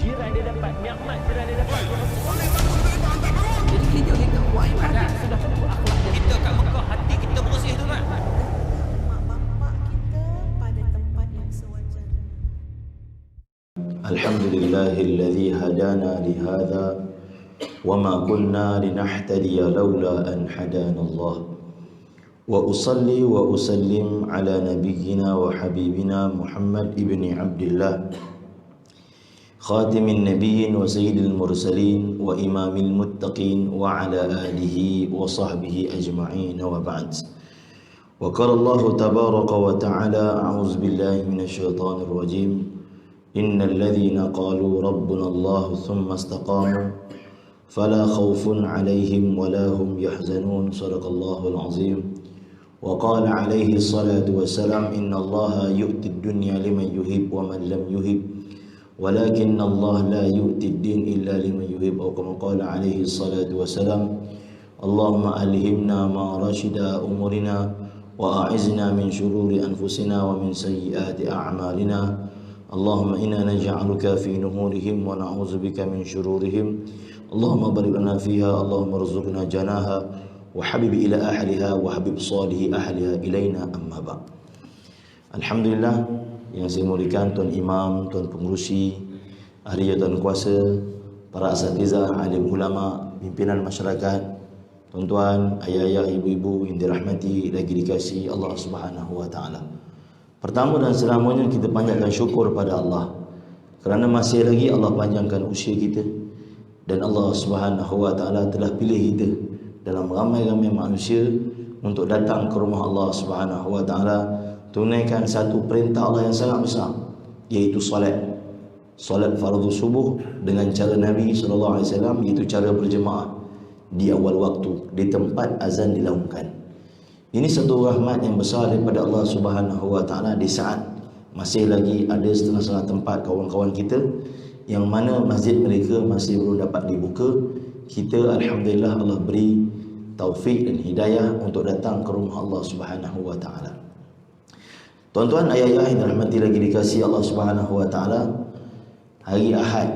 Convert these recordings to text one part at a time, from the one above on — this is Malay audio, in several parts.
jiran dia dapat, nikmat jiran dia dapat. Jadi kita buat ibadah. Sudah tentu akhlak dia. Kita kat Mekah hati kita bersih tu kan. Mak bapak kita pada tempat yang sewajarnya. Alhamdulillahilladzi hadana lihadza wama kunna linahtadiya laula an hadanallah. Wa usalli wa usallim ala nabiyyina wa habibina Muhammad ibni Abdullah khatimin nabiyyin wa sayyidil mursalin wa imamil muttaqin wa ala alihi wa sahbihi ajma'in wa ba'd. Wa qala Allah tabaraka wa ta'ala a'udzu billahi minasy syaithanir rajim. Innal ladzina qalu rabbuna Allah thumma istaqamu fala khaufun 'alaihim wa la hum yahzanun. Shadaqallahul 'azim. Wa qala 'alaihi salatu wassalam innallaha yu'tid dunya liman yuhib wa man lam yuhib walakinna Allah la yu'tid din illa liman yuhib. Atau kama qala 'alaihi salatu wassalam Allahumma alhimna ma rashida umurina wa a'izna min shururi anfusina wa min sayyiati a'malina. Allahumma inna naj'aluka fi nuhurihim wa na'udzu bika min shururihim. Allahumma barik lana fiha, Allahumma rzuqna janaha wa habib ila ahliha wa habib salihi ahliha ilaina amma ba'. Alhamdulillah, yang saya muliakan Tuan Imam, Tuan Pengerusi, ahli jawatan kuasa, para asatizah, alim ulama, pimpinan masyarakat, tuan-tuan, ayah-ayah, ibu-ibu yang dirahmati lagi dikasihi Allah Subhanahu wa taala. Pertama dan selamanya kita panjatkan syukur pada Allah kerana masih lagi Allah panjangkan usia kita dan Allah Subhanahu wa taala telah pilih kita dalam ramai-ramai manusia untuk datang ke rumah Allah Subhanahu wa taala tunaikan satu perintah Allah yang sangat besar, iaitu solat. Solat fardu subuh dengan cara Nabi sallallahu alaihi wasallam, iaitu cara berjemaah di awal waktu di tempat azan dilaungkan. Ini satu rahmat yang besar daripada Allah Subhanahu wa taala di saat masih lagi ada setengah-setengah tempat kawan-kawan kita yang mana masjid mereka masih belum dapat dibuka. Kita alhamdulillah Allah beri taufik dan hidayah untuk datang ke rumah Allah Subhanahu wa taala. Tuan-tuan, ayah-ayah yang dirahmati lagi dikasihi Allah Subhanahu wa taala, hari Ahad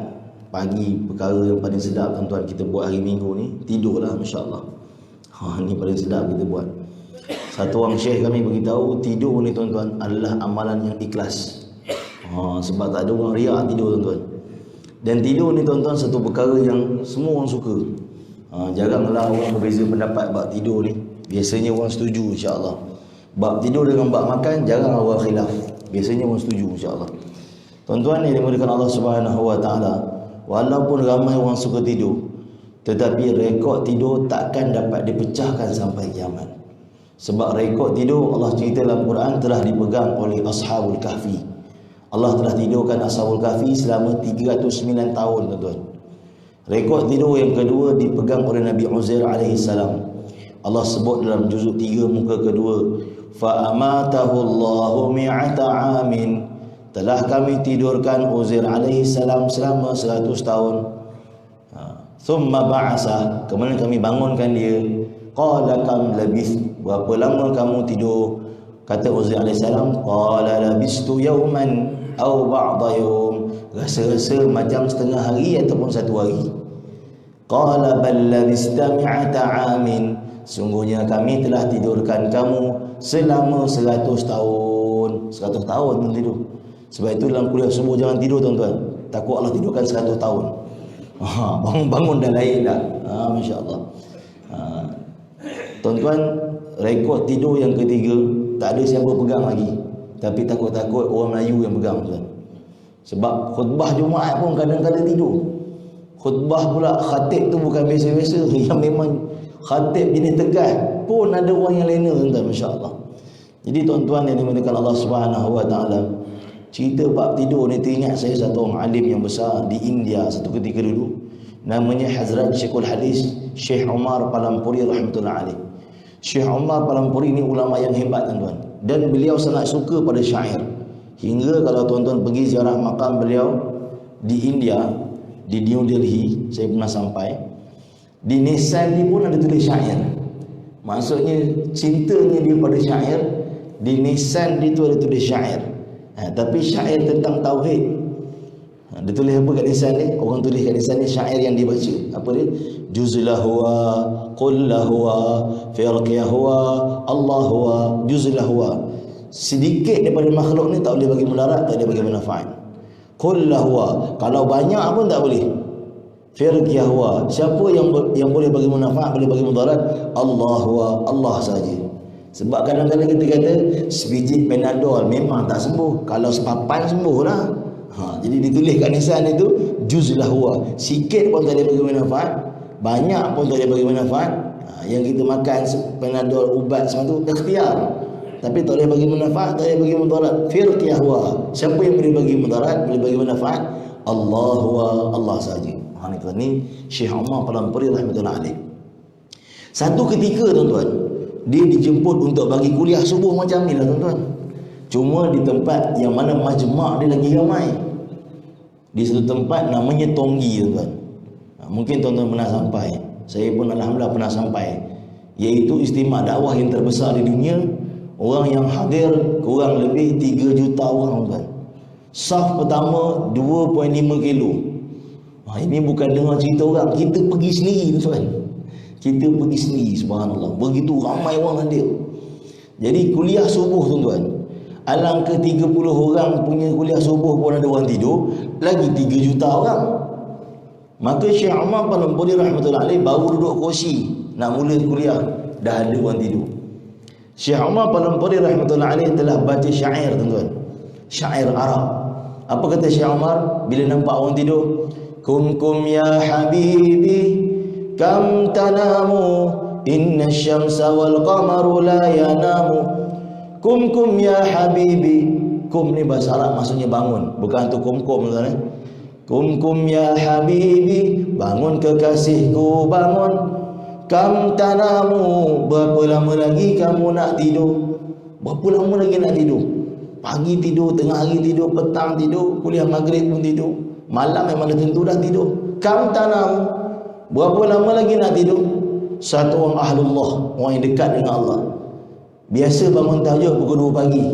pagi perkara yang paling sedap tuan-tuan kita buat hari Minggu ni tidurlah, masya-Allah. Ni paling sedap kita buat. Satu orang syekh kami beritahu tidur ni tuan-tuan adalah amalan yang ikhlas. Sebab tak ada orang riak tidur tuan-tuan. Dan tidur ni tuan-tuan satu perkara yang semua orang suka. Jaranglah orang berbeza pendapat bab tidur ni. Biasanya orang setuju insya-Allah. Bab tidur dengan bab makan jarang orang khilaf. Biasanya orang setuju insya-Allah. Tuan-tuan yang dimuliakan Allah Subhanahu wa taala, walaupun ramai orang suka tidur, tetapi rekod tidur takkan dapat dipecahkan sampai kiamat. Sebab rekod tidur Allah cerita dalam Quran telah dipegang oleh Ashabul Kahfi. Allah telah tidurkan Ashabul Kahfi selama 309 tahun tuan-tuan. Rekod tidur yang kedua dipegang oleh Nabi Uzair alaihi salam. Allah sebut dalam juzuk 3 muka kedua, fa amatahu Allahu mi'ata amin. Telah kami tidurkan Uzair alaihi salam selama 100 tahun. Thumma ba'asa, kemudian kami bangunkan dia. Qala kam labith, berapa lama kamu tidur? Kata Uzair alaihi salam, qala labistu yawman aw ba'da yawm, rasa-rasa macam setengah hari ataupun satu hari. Qala bal labista mi'ata amin, sungguhnya kami telah tidurkan kamu selama 100 tahun. 100 tahun pun tidur. Sebab itu dalam kuliah subuh jangan tidur tuan-tuan, takut Allah tidurkan 100 tahun. Bangun-bangun dah lain dah. Masya-Allah. Tuan-tuan, rekod tidur yang ketiga tak ada siapa pegang lagi. Tapi takut-takut orang Melayu yang pegang tuan. Sebab khutbah Jumaat pun kadang-kadang tidur. Khutbah pula khatib tu bukan biasa-biasa, yang memang khatib jenis tegas pun ada orang yang lena tuan-tuan, masya-Allah. Jadi tuan-tuan yang dimuliakan Allah Subhanahu wa taala, cerita bab tidur ni teringat saya satu orang alim yang besar di India satu ketika dulu, namanya Hazrat Syekhul Hadis Syekh Umar Palampuri rahmatullah alaih. Syekh Umar Palampuri ni ulama yang hebat tuan-tuan, dan beliau sangat suka pada syair. Hingga kalau tuan-tuan pergi ziarah makam beliau di India, di New Delhi, saya pernah sampai, di nisan ni pun ada tulis syair. Maksudnya cintanya dia pada syair, di nisan dia tu ada tulis syair. Tapi syair tentang tauhid. Dia tulis apa kat lisan ni? Orang tulis kat lisan ni syair yang dibaca. Apa dia? Juzlah huwa, qullah huwa, firqiyah huwa, Allah huwa, juzlah huwa. Sedikit daripada makhluk ni tak boleh bagi mudarat, tak boleh bagi manfaat. Qullah huwa, kalau banyak pun tak boleh. Firqiyah huwa, siapa yang boleh bagi manfaat, boleh bagi mudarat? Allah huwa, Allah saja. Sebab kadang-kadang kita kata sebiji Panadol memang tak sembuh, kalau sepapan sembuh lah. Jadi ditulis kat lisan itu juzlah huwa, sikit pun tak boleh bagi manfaat, banyak pun tak boleh bagi manfaat. Yang kita makan Panadol, ubat semua tu ikhtiar, tapi tak boleh bagi manfaat, tak boleh bagi mudarat. Firqiyah huwa, siapa yang boleh bagi mudarat, boleh bagi manfaat? Allah huwa, Allah saja. Ni Syekh Umar Palampuri rahmatullahi alaih. Satu ketika tuan-tuan, dia dijemput untuk bagi kuliah subuh macam ni lah tuan-tuan. Cuma di tempat yang mana majma' dia lagi ramai. Di satu tempat namanya Tonggi tuan-tuan. Mungkin tuan-tuan pernah sampai. Saya pun alhamdulillah pernah sampai. Iaitu istimewa dakwah yang terbesar di dunia. Orang yang hadir kurang lebih 3 juta orang tuan. Saf pertama 2.5 kilo. Ini bukan dengar cerita orang, kita pergi sendiri tuan. Kita pergi sendiri, subhanallah. Begitu ramai orang hadir. Jadi kuliah subuh tuan-tuan, alangkah 30 orang punya kuliah subuh pun ada orang tidur, lagi 3 juta orang. Maka Syekh Umar Palampuri rahmatullahi alaih baru duduk kursi nak mula kuliah, dah ada orang tidur. Syekh Umar Palampuri rahmatullahi alaih telah baca syair tuan-tuan, syair Arab. Apa kata Syekh Umar bila nampak orang tidur? Kum ya habibi kam tanamu inna syamsa wal qamaru la yanamu. Kum ya habibi. Kum ni bahasa Arab maksudnya bangun, bukan tu kum tuan. Kum ya habibi, bangun kekasihku bangun. Kam tanamu, berapa lama lagi kamu nak tidur? Berapa lama lagi nak tidur? Pagi tidur, tengah hari tidur, petang tidur, kuliah maghrib pun tidur, malam memang dah tentu dah tidur. Kam tanamu, berapa lama lagi nak tidur? Satu orang ahlullah, orang yang dekat dengan Allah, biasa bangun tahajud pukul 2 pagi,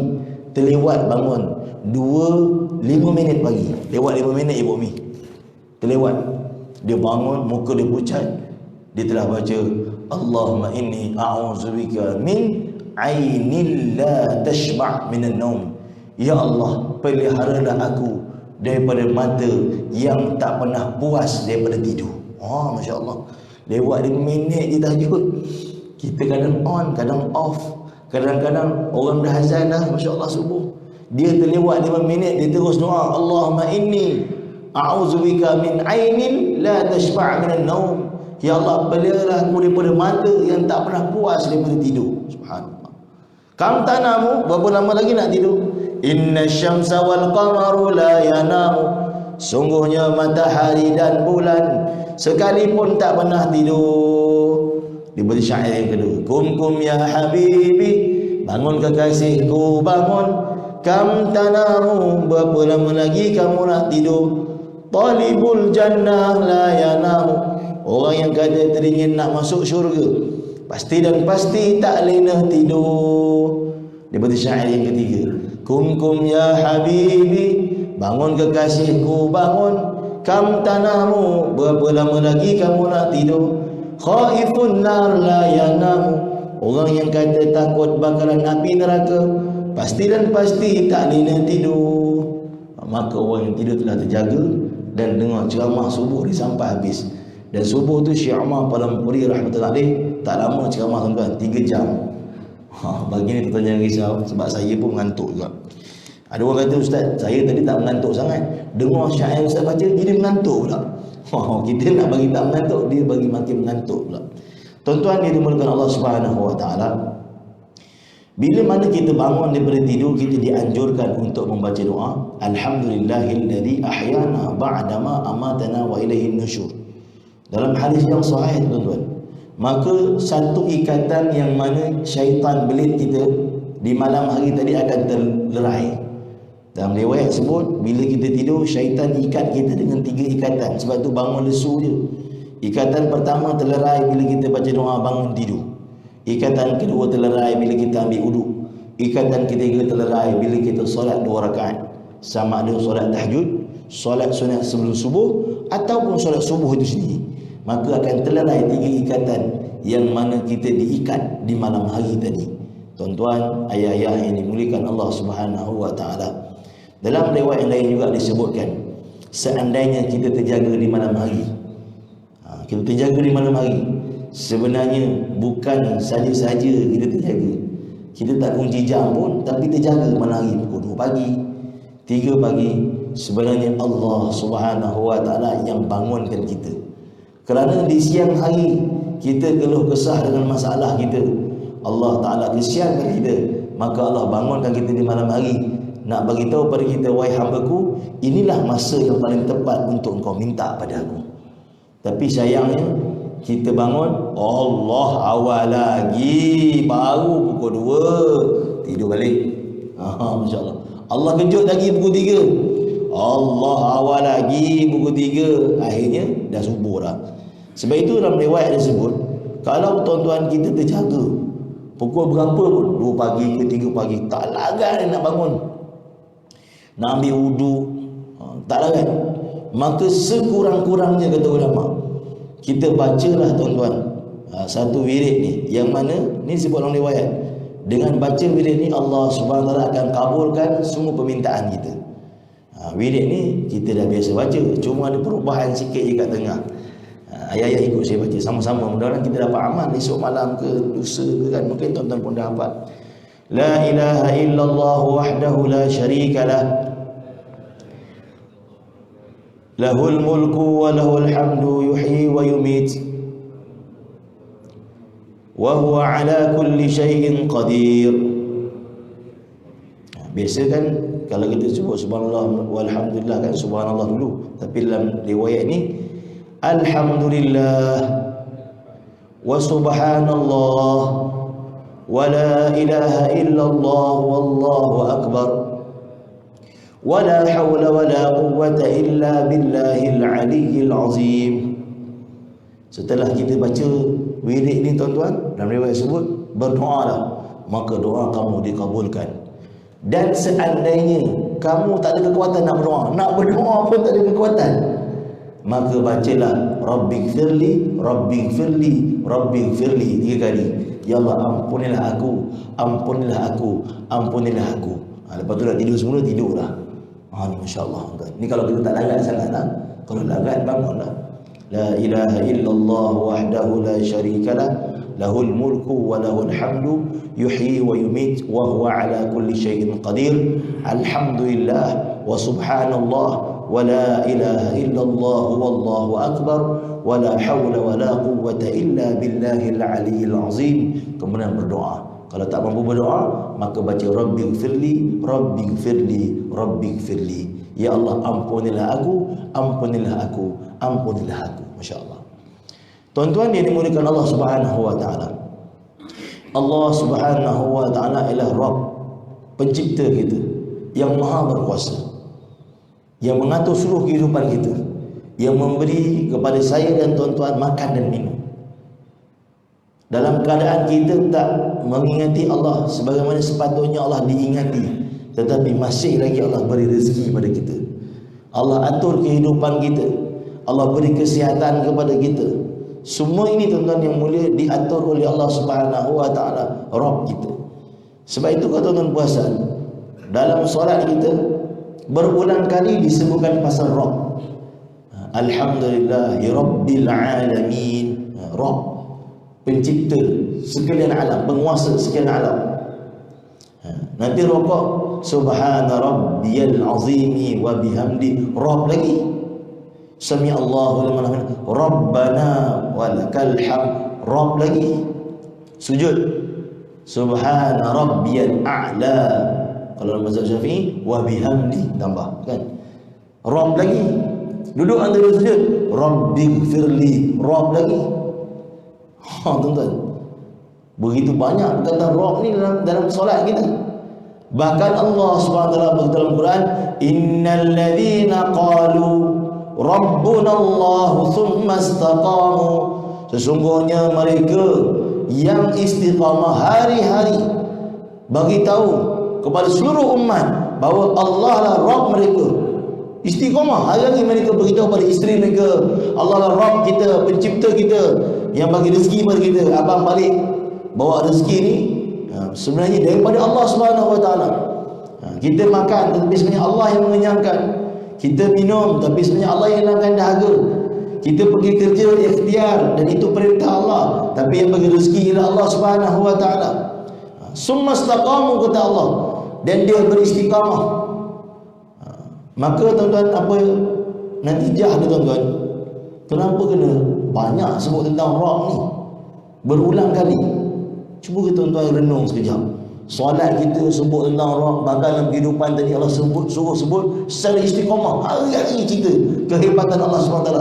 terlewat bangun 5 minit pagi. Lewat 5 minit ibu Mi, terlewat. Dia bangun, muka dia pucat, dia telah baca Allahumma inni a'udzubika min ainil la tashba' minan naum. Ya Allah, peliharalah aku daripada mata yang tak pernah puas daripada tidur. Masya Allah. Lewat 5 minit je tahajud. Kita kadang on, kadang off. Kadang-kadang orang dah azan dah, Masya Allah subuh, dia terlewat 5 minit, dia terus doa Allahumma inni a'udzubika min ainin la tashba' minan naum. Ya Allah, peliharalah aku daripada mata yang tak pernah puas daripada tidur. Subhanallah. Kam tanamu, berapa lama lagi nak tidur? Inna syamsa wal qamaru la yanamu. Sungguhnya matahari dan bulan sekalipun tak pernah tidur. Dia beri syair yang kedua. Kum ya habibi, bangun kekasihku bangun. Kam tanamu, berapa lama lagi kamu nak tidur? Talibul jannah la yanamu. Orang yang kata teringin nak masuk syurga, pasti dan pasti tak lena tidur. Dia beri syair yang ketiga. Kum ya habibi, bangun kekasihku bangun. Kam tanamu, berapa lama lagi kamu nak tidur? Khaifun nar la yanamu. Orang yang kata takut bakalan api neraka, pasti dan pasti tak lena tidur. Maka orang yang tidur telah terjaga dan dengar ceramah subuh dia sampai habis. Dan subuh tu Syekh Umar Palampuri rahmatullahi alaih tak lama ceramah tuan-tuan, 3 jam. Bagi ni tuan-tuan jangan risau, sebab saya pun mengantuk juga. Ada orang kata, Ustaz, saya tadi tak mengantuk sangat, dengar syair Ustaz baca jadi mengantuk pula. Kita nak bagi tak mengantuk, dia bagi makin mengantuk pula. Tuan-tuan yang dimulakan Allah Subhanahu wa taala, bila mana kita bangun daripada tidur, kita dianjurkan untuk membaca doa Alhamdulillahilladzi ahyana ba'dama amatana wa ilaihin nusyur. Dalam hadis yang sahih tuan-tuan, maka satu ikatan yang mana syaitan belit kita di malam hari tadi akan terlerai. Dalam riwayat sebut, bila kita tidur, syaitan ikat kita dengan 3 ikatan. Sebab tu bangun lesu je. Ikatan pertama terlerai bila kita baca doa bangun tidur. Ikatan kedua terlerai bila kita ambil wuduk. Ikatan ketiga terlerai bila kita solat 2 rakaat. Sama ada solat tahajud, solat sunat sebelum subuh ataupun solat subuh itu sendiri, maka akan terlerai 3 ikatan yang mana kita diikat di malam hari tadi. Tuan-tuan, ayah-ayah yang dimuliakan Allah Subhanahu wa taala. Dalam riwayat yang lain juga disebutkan, seandainya kita terjaga di malam hari, kita terjaga di malam hari, sebenarnya bukan saja-saja kita terjaga, kita tak kunci jam pun, tapi terjaga malam hari pukul 2 pagi, 3 pagi, sebenarnya Allah Subhanahu wa taala yang bangunkan kita. Kerana di siang hari kita keluh kesah dengan masalah kita, Allah Taala kesiankan kita, maka Allah bangunkan kita di malam hari nak bagi tahu pada kita, wahai hamba-Ku, inilah masa yang paling tepat untuk engkau minta pada aku. Tapi sayangnya kita bangun Allah awal lagi, baru pukul 2 tidur balik. Masya-Allah. Allah kejut lagi pukul 3. Allah awal lagi pukul 3, akhirnya dah subuh dah. Sebab itu dalam riwayat disebut, kalau tuan-tuan kita terjaga pukul berapa pun, 2 pagi ke 3 pagi, tak larat nak bangun, nak ambil wudu, tak larat, maka sekurang-kurangnya kata ulama, kita bacalah tuan-tuan satu wirid ni, yang mana ni sebut dalam riwayat, dengan baca wirid ni Allah Subhanahu Wa Taala akan kabulkan semua permintaan kita. Wirid ni kita dah biasa baca, cuma ada perubahan sikit je kat tengah. Ayah-ayah ikut saya baca sama-sama, mudah-mudahan kita dapat amal esok malam ke lusa ke kan, mungkin tuan-tuan pun dah hafal. La ilaha illallah wahdahu la syarikalah, lahul mulku wa lahul hamdu, yuhyi wa yumit, wa huwa ala kulli syai'in qadir. Biasa kan kalau kita sebut subhanallah walhamdulillah kan, subhanallah dulu, tapi dalam riwayat ni alhamdulillah wa subhanallah wa la ilaha illallah wallahu akbar wa la hawla wa la quwwata illa billahil aliyyil azim. Setelah kita baca wirid ni tuan-tuan, dalam riwayat sebut berdoalah, maka doa kamu dikabulkan. Dan seandainya kamu tak ada kekuatan nak berdoa pun tak ada kekuatan, maka bacalah Rabbighfirli, Rabbighfirli, Rabbighfirli 3 kali. Ya Allah, ampunilah aku, ampunilah aku, ampunilah aku. Lepas tu dah tidur semula, tidur dah. Ni masya-Allah. Ni kalau kita tak larat sangat lah. Kalau larat bangunlah. La ilaha illallah wahdahu la syarikalah, lahul mulku wa lahul hamdu, yuhyi wa yumit, wa huwa ala kulli syai'in qadir. Alhamdulillah wa subhanallah wa la ilaha illallah wallahu akbar wa la hawla wa la quwwata illa billahil aliyyil azim. Kemudian berdoa. Kalau tak mampu berdoa, maka baca Rabbighfirli, Rabbighfirli, Rabbighfirli. Ya Allah, ampunilah aku, ampunilah aku, ampunilah aku. Masya-Allah. Tuan-tuan yang dimuliakan Allah Subhanahu wa taala, Allah Subhanahu wa taala ialah Rabb, pencipta kita, yang maha berkuasa, yang mengatur seluruh kehidupan kita, yang memberi kepada saya dan tuan-tuan makan dan minum. Dalam keadaan kita tak mengingati Allah sebagaimana sepatutnya Allah diingati, tetapi masih lagi Allah beri rezeki pada kita. Allah atur kehidupan kita, Allah beri kesihatan kepada kita. Semua ini tuan-tuan yang mulia diatur oleh Allah Subhanahu wa taala, Rabb kita. Sebab itu kata tuan-tuan puasan, dalam solat kita berulang kali disebutkan pasal Rabb. Alhamdulillahi Rabbil Alamin. Rabb, pencipta sekalian alam, penguasa sekalian alam. Nanti rokok subhana rabbiyal azimi wa bihamdi, Rabb lagi. Sami Allahu liman hamidah, Rabbana walakal hamd, Rabb lagi. Sujud subhana rabbiyal a'la, kalau dalam mazhab Syafi'i wa bihamdi tambah kan, Rabb lagi. Duduk antara sujud Rabbighfirli, Rabb lagi. Tuan-tuan, begitu banyak perkataan Rabb ni dalam solat kita. Bahkan Allah SWT berkata dalam Quran, innal ladzina qalu rabbuna Allah thumma istaqamu, sesungguhnya mereka yang istiqamah hari-hari bagi tahu kepada seluruh umat bahawa Allah lah Rabb mereka, Istiqamah. Hari-hari mereka beritahu pada isteri mereka, Allah lah Rabb kita, pencipta kita, yang bagi rezeki pada kita. Abang balik bawa rezeki ni sebenarnya daripada Allah Subhanahu Wa Taala. Kita makan tapi sebenarnya Allah yang mengenyangkan. Kita minum tapi sebenarnya Allah yang hilangkan dahaga. Kita pergi kerja ikhtiar dan itu perintah Allah, tapi yang bagi rezeki ialah Allah Subhanahu Wa Taala. Summa istaqamu, kata Allah, dan dia beristiqamah. Maka tuan-tuan, apa natijah dia tuan-tuan? Kenapa kena banyak sebut tentang Rabb ni berulang kali? Cuba kita tuan-tuan renung sekejap. Solat kita sebut tentang Rabb, bahkan dalam kehidupan tadi Allah suruh sebut secara istiqamah. Hari-hari kita kehebatan Allah SWT.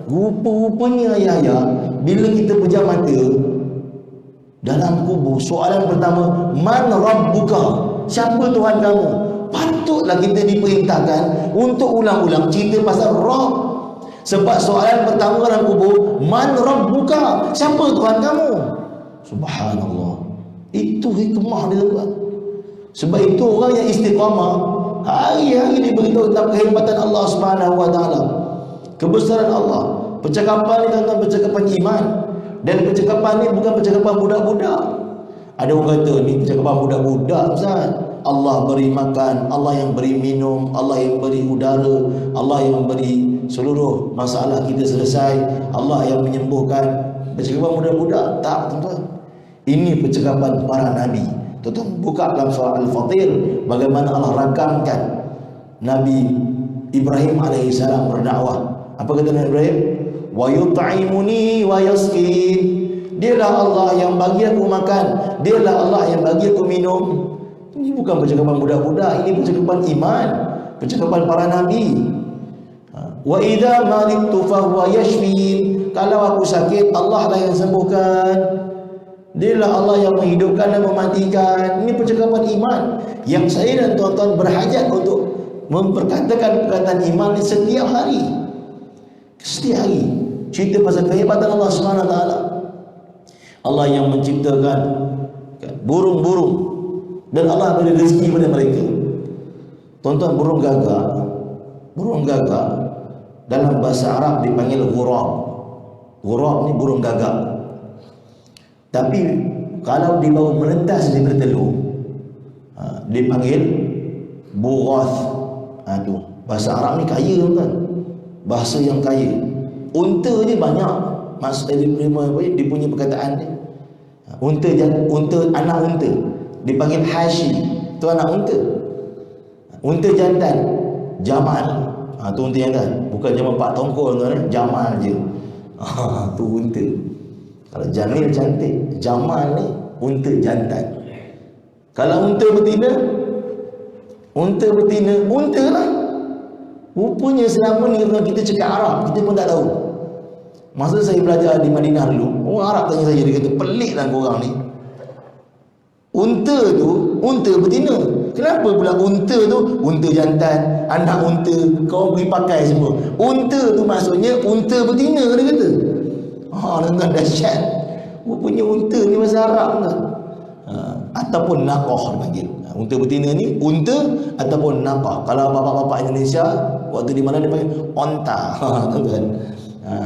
Rupa-rupanya ayah-ayah, bila kita pejam mata dalam kubur, soalan pertama, Man Rabbuka? Siapa Tuhan kamu? Patutlah kita diperintahkan untuk ulang-ulang cerita pasal Rabb. Sebab soalan pertama dalam kubur, Man Rabbuka? Siapa Tuhan kamu? Subhanallah. Itu hikmah dia tuan. Sebab itu orang yang istiqamah hari-hari dia beritahu tentang kehebatan Allah Subhanahu Wa Taala, kebesaran Allah. Percakapan ni tuan-tuan, percakapan iman. Dan percakapan ni bukan percakapan budak-budak. Ada orang kata ni percakapan budak-budak Ustaz. Allah beri makan, Allah yang beri minum, Allah yang beri udara, Allah yang beri seluruh masalah kita selesai, Allah yang menyembuhkan. Percakapan budak-budak? Tak tuan-tuan. Ini percakapan para nabi. Tuan-tuan buka dalam surah Al-Fatir bagaimana Allah rakamkan Nabi Ibrahim AS berdakwah. Apa kata Nabi Ibrahim? Wa yut'imuni wa yasqin. Dialah Allah yang bagi aku makan, dialah Allah yang bagi aku minum. Ini bukan percakapan budak-budak, ini percakapan iman, percakapan para nabi. Wa idza maridtu fa huwa yashfin. Kalau aku sakit, Allah lah yang sembuhkan. Dialah Allah yang menghidupkan dan mematikan. Ini percakapan iman yang saya dan tuan-tuan berhajat untuk memperkatakan perkataan iman ini setiap hari. Setiap hari cerita pasal kehebatan Allah SWT. Allah yang menciptakan burung-burung dan Allah beri rezeki pada mereka. Tuan-tuan, burung gagak dalam bahasa Arab dipanggil ghurab. Ghurab ni burung gagak. Tapi kalau dia baru menetas dia bertelur, dipanggil bughath. Tu bahasa Arab ni kaya tuan-tuan, bahasa yang kaya. Unta ni banyak maksud dia punya perkataan dia. Unta, anak unta dipanggil hashi, tu anak unta. Unta jantan jamal. Tu unta jantan, bukan jamal pak tongkol tuan, jamal je. Tu unta. Kalau Jamil cantik, Jamal ni unta jantan. Kalau unta betina lah. Rupanya selama ni kalau kita cakap Arab, kita pun tak tahu. Masa saya belajar di Madinah dulu, orang Arab tanya saya, dia kata, pelik lah korang ni. Unta tu, unta betina. Kenapa pula unta tu, unta jantan, anak unta, kau pergi pakai semua. Unta tu maksudnya unta betina, dia kata. Dengan dahsyat. Rupanya unta ni bahasa Arab kan? Ataupun naqah dipanggil. Unta betina ni unta ataupun naqah. Kalau bapak-bapak Indonesia waktu di mana dia panggil onta. Kan?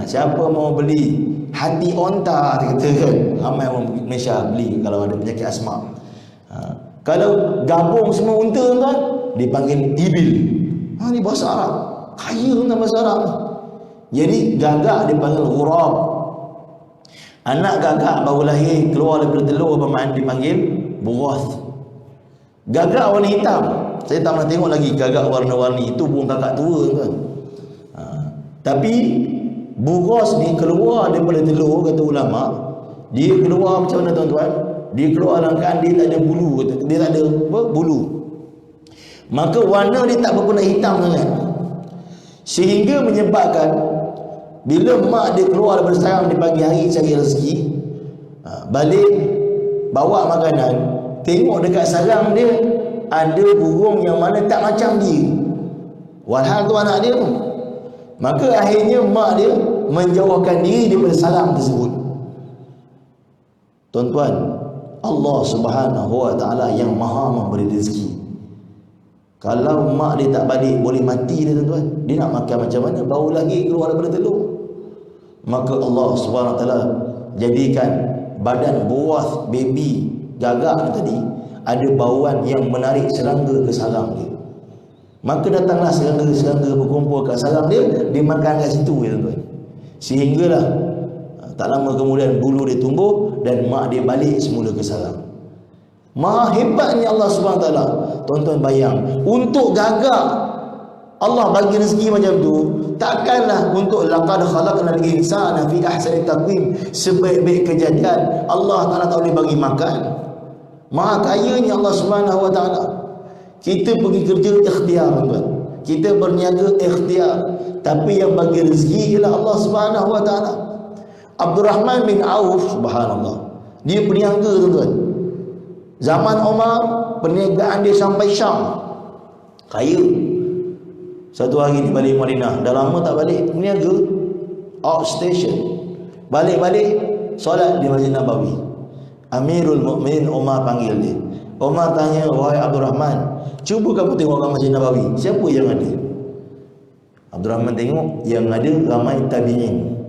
Siapa mau beli hati onta, dia kata kan? Ramai orang Malaysia beli kalau ada penyakit asma. Kalau gabung semua unta kan, dipanggil ibil. Ni bahasa Arab. Kaya kan bahasa Arab. Jadi gagak dipanggil ghurab. Anak gagak baru lahir keluar daripada telur dipanggil bughath. Gagak warna hitam, saya tak pernah tengok lagi gagak warna-warni. Itu burung kakak tua kan. Tapi bughath ni keluar daripada telur, kata ulama. Dia keluar macam mana tuan-tuan? Dia keluar dalam keadaan dia tak ada bulu, dia tak ada bulu. Maka warna dia tak berwarna hitam sangat. Sehingga menyebabkan bila mak dia keluar daripada sarang di pagi hari cari rezeki, balik bawa makanan, tengok dekat sarang dia ada burung yang mana tak macam dia, walhal tu anak dia tu. Maka akhirnya mak dia menjauhkan diri daripada sarang tersebut. Tuan-tuan, Allah Subhanahu Wa Taala yang maha memberi rezeki. Kalau mak dia tak balik boleh mati dia tuan-tuan. Dia nak makan macam mana? Bau lagi keluar daripada telur. Maka Allah SWT jadikan badan buah baby gagak tadi ada bauan yang menarik serangga ke sarang dia. Maka datanglah serangga-serangga berkumpul kat sarang dia, dia makan kat situ tuan-tuan. Sehinggalah tak lama kemudian bulu dia tumbuh dan mak dia balik semula ke sarang. Maha hebatnya Allah SWT. Tuan-tuan bayang, untuk gagak Allah bagi rezeki macam tu, takkanlah untuk laqad khalaqnal insana fi ahsani taqwim, sebaik-baik kejadian Allah Taala tak boleh bagi makan. Maha kayanya Allah Subhanahu Wa Taala. Kita pergi kerja ikhtiar tuan. Kita berniaga ikhtiar, tapi yang bagi rezeki ialah Allah Subhanahu Wa Taala. Abdurrahman bin Auf, subhanallah, dia berniaga tuan-tuan. Zaman Umar, perniagaan dia sampai Syam. Kaya. Satu hari dia balik Madinah, dah lama tak balik, berniaga outstation. Balik-balik solat di Masjid Nabawi. Amirul Mukminin Umar panggil dia. Umar tanya, wahai Abdurrahman, cuba kamu tengok kat Masjid Nabawi, siapa yang ada? Abdurrahman tengok, yang ada ramai tabi'in.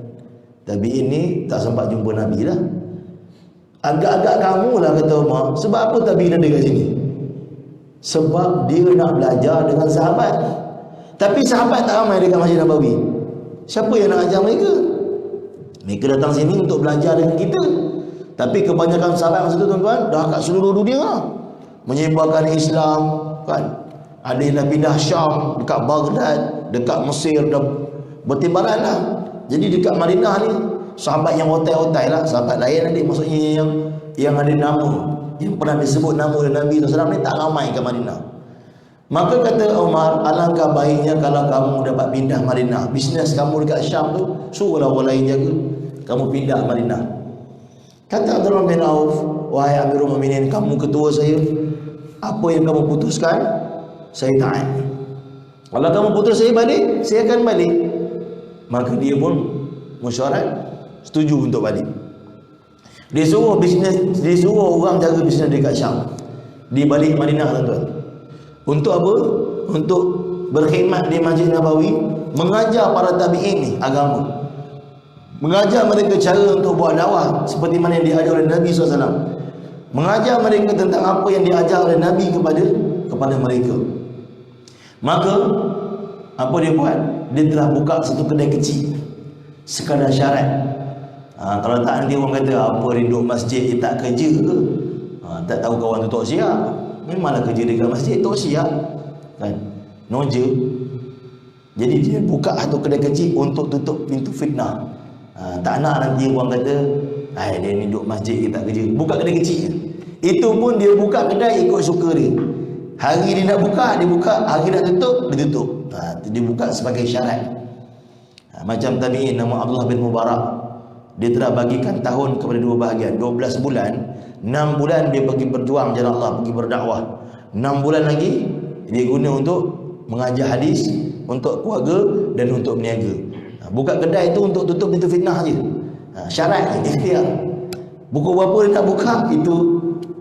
Tabi'in ni tak sempat jumpa Nabi lah. Agak-agak kamu lah, kata Umar. Sebab apa tabi'in ada kat sini? Sebab dia nak belajar dengan sahabat. Tapi sahabat tak ramai dekat Masjid Nabawi. Siapa yang nak ajar mereka? Mereka datang sini untuk belajar dengan kita. Tapi kebanyakan sahabat masa tu tuan-tuan dah kat seluruh dunia menyebarkan Islam kan. Ada yang dah pindah Syam, dekat Baghdad, dekat Mesir, dah bertibaran lah. Jadi dekat Madinah ni sahabat yang otai-otai lah, sahabat lain ada, maksudnya yang ada nama, yang pernah disebut nama oleh Nabi SAW ni tak ramai ke Madinah. Maka kata Umar, alangkah baiknya kalau kamu dapat pindah Madinah. Bisnes kamu dekat Syam tu, suruhlah orang lain jaga, kamu pindah Madinah. Kata Abdurrahman bin Auf, wahai Amirul Mukminin, kamu ketua saya, apa yang kamu putuskan saya taat. Kalau kamu putus saya balik, saya akan balik. Maka dia pun mesyuarat setuju untuk balik. Dia suruh orang jaga bisnes dekat Syam. Dia balik Madinah tuan-tuan. Untuk apa? Untuk berkhidmat di Masjid Nabawi, mengajar para tabi'in ni agama. Mengajar mereka cara untuk buat dakwah seperti mana yang diajar oleh Nabi SAW. Mengajar mereka tentang apa yang diajar oleh Nabi kepada mereka. Maka apa dia buat? Dia telah buka satu kedai kecil sekadar syarat. Kalau tak nanti orang kata apa rindu masjid dia tak kerja ke? Tak tahu kawan tu tak siap. Memanglah kerja dekat masjid tak siap kan? Noja. Jadi dia buka satu kedai kecil untuk tutup pintu fitnah. Tak nak nanti orang kata dia ni duduk masjid dia tak kerja. Buka kedai kecil. Itu pun dia buka kedai ikut suka dia. Hari dia nak buka, dia buka. Hari nak tutup, dia tutup. Dia buka sebagai syarat. Macam tabi'in nama Abdullah bin Mubarak, dia telah bagikan tahun kepada dua bahagian. 12 bulan, 6 bulan dia pergi berjuang jalan Allah, pergi berdakwah. 6 bulan lagi dia guna untuk mengajar hadis, untuk keluarga dan untuk berniaga. Buka kedai itu untuk tutup pintu fitnah je. Syarat ni, ikhtiar. Buku berapa dia nak buka,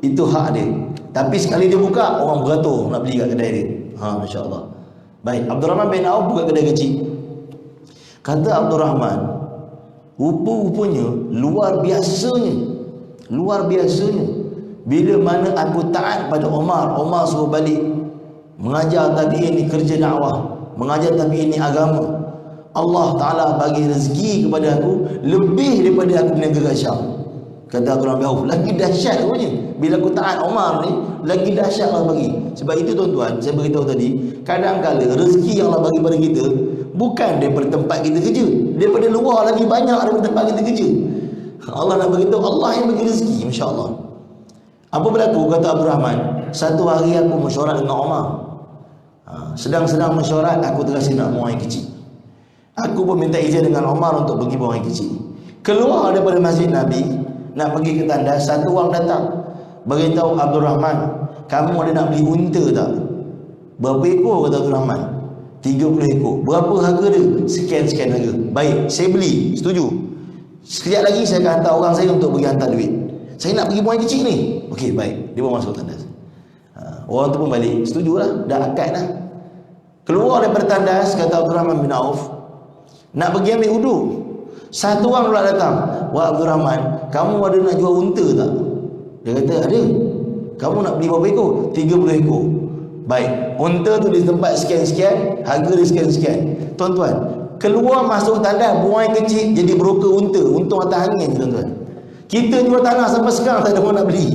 itu hak dia. Tapi sekali dia buka, orang beratur nak beli kat kedai dia. Masya Allah. Baik, Abdurrahman bin Auf buka kedai kecil. Kata Abdurrahman, rupa-rupanya luar biasanya bila mana aku taat pada Umar suruh balik mengajar tabi'in ni kerja dakwah, mengajar tabi'in ni agama, Allah Ta'ala bagi rezeki kepada aku lebih daripada aku berniaga kat Syam. Kata Abdurrahman bin Auf, lagi dahsyat rupanya bila aku taat Umar ni, lagi dahsyat Allah bagi. Sebab itu tuan-tuan, saya beritahu tadi, kadang-kadang rezeki yang Allah bagi pada kita bukan daripada tempat kita kerja, daripada luar lagi banyak daripada tempat kita kerja. Allah nak beritahu, Allah yang bagi rezeki, masya-Allah. Apa berlaku? Kata Abdurrahman, satu hari aku mesyuarat dengan Umar. Sedang-sedang mesyuarat, aku terasa nak buang air kecil. Aku pun minta izin dengan Umar untuk pergi buang air kecil. Keluar daripada masjid Nabi, nak pergi ke tandas, satu orang datang beritahu Abdurrahman, kamu ada nak beli unta tak? Berapa ekor? Kata Abdurrahman, 30 ekor. Berapa harga dia? Sekian-sekian harga. Baik, saya beli, setuju. Sekejap lagi saya akan hantar orang saya untuk pergi hantar duit. Saya nak pergi buang air kecil ni. Okey, baik. Dia pun masuk tandas. Orang tu pun balik, setujulah, dah akad dah. Keluar daripada tandas, kata Abdul Rahman bin Auf, nak pergi ambil wudu. Satu orang pula datang, wah Abdul Rahman, kamu ada nak jual unta tak? Dia kata ada. Kamu nak beli berapa ekor? 30 ekor. Baik, unta tu di tempat sekian-sekian, harga dia sekian-sekian. Tuan-tuan, keluar masuk tandas, buang air kecil, jadi broker unta. Untung atas angin, tuan-tuan. Kita jual tanah sampai sekarang tak ada orang nak beli.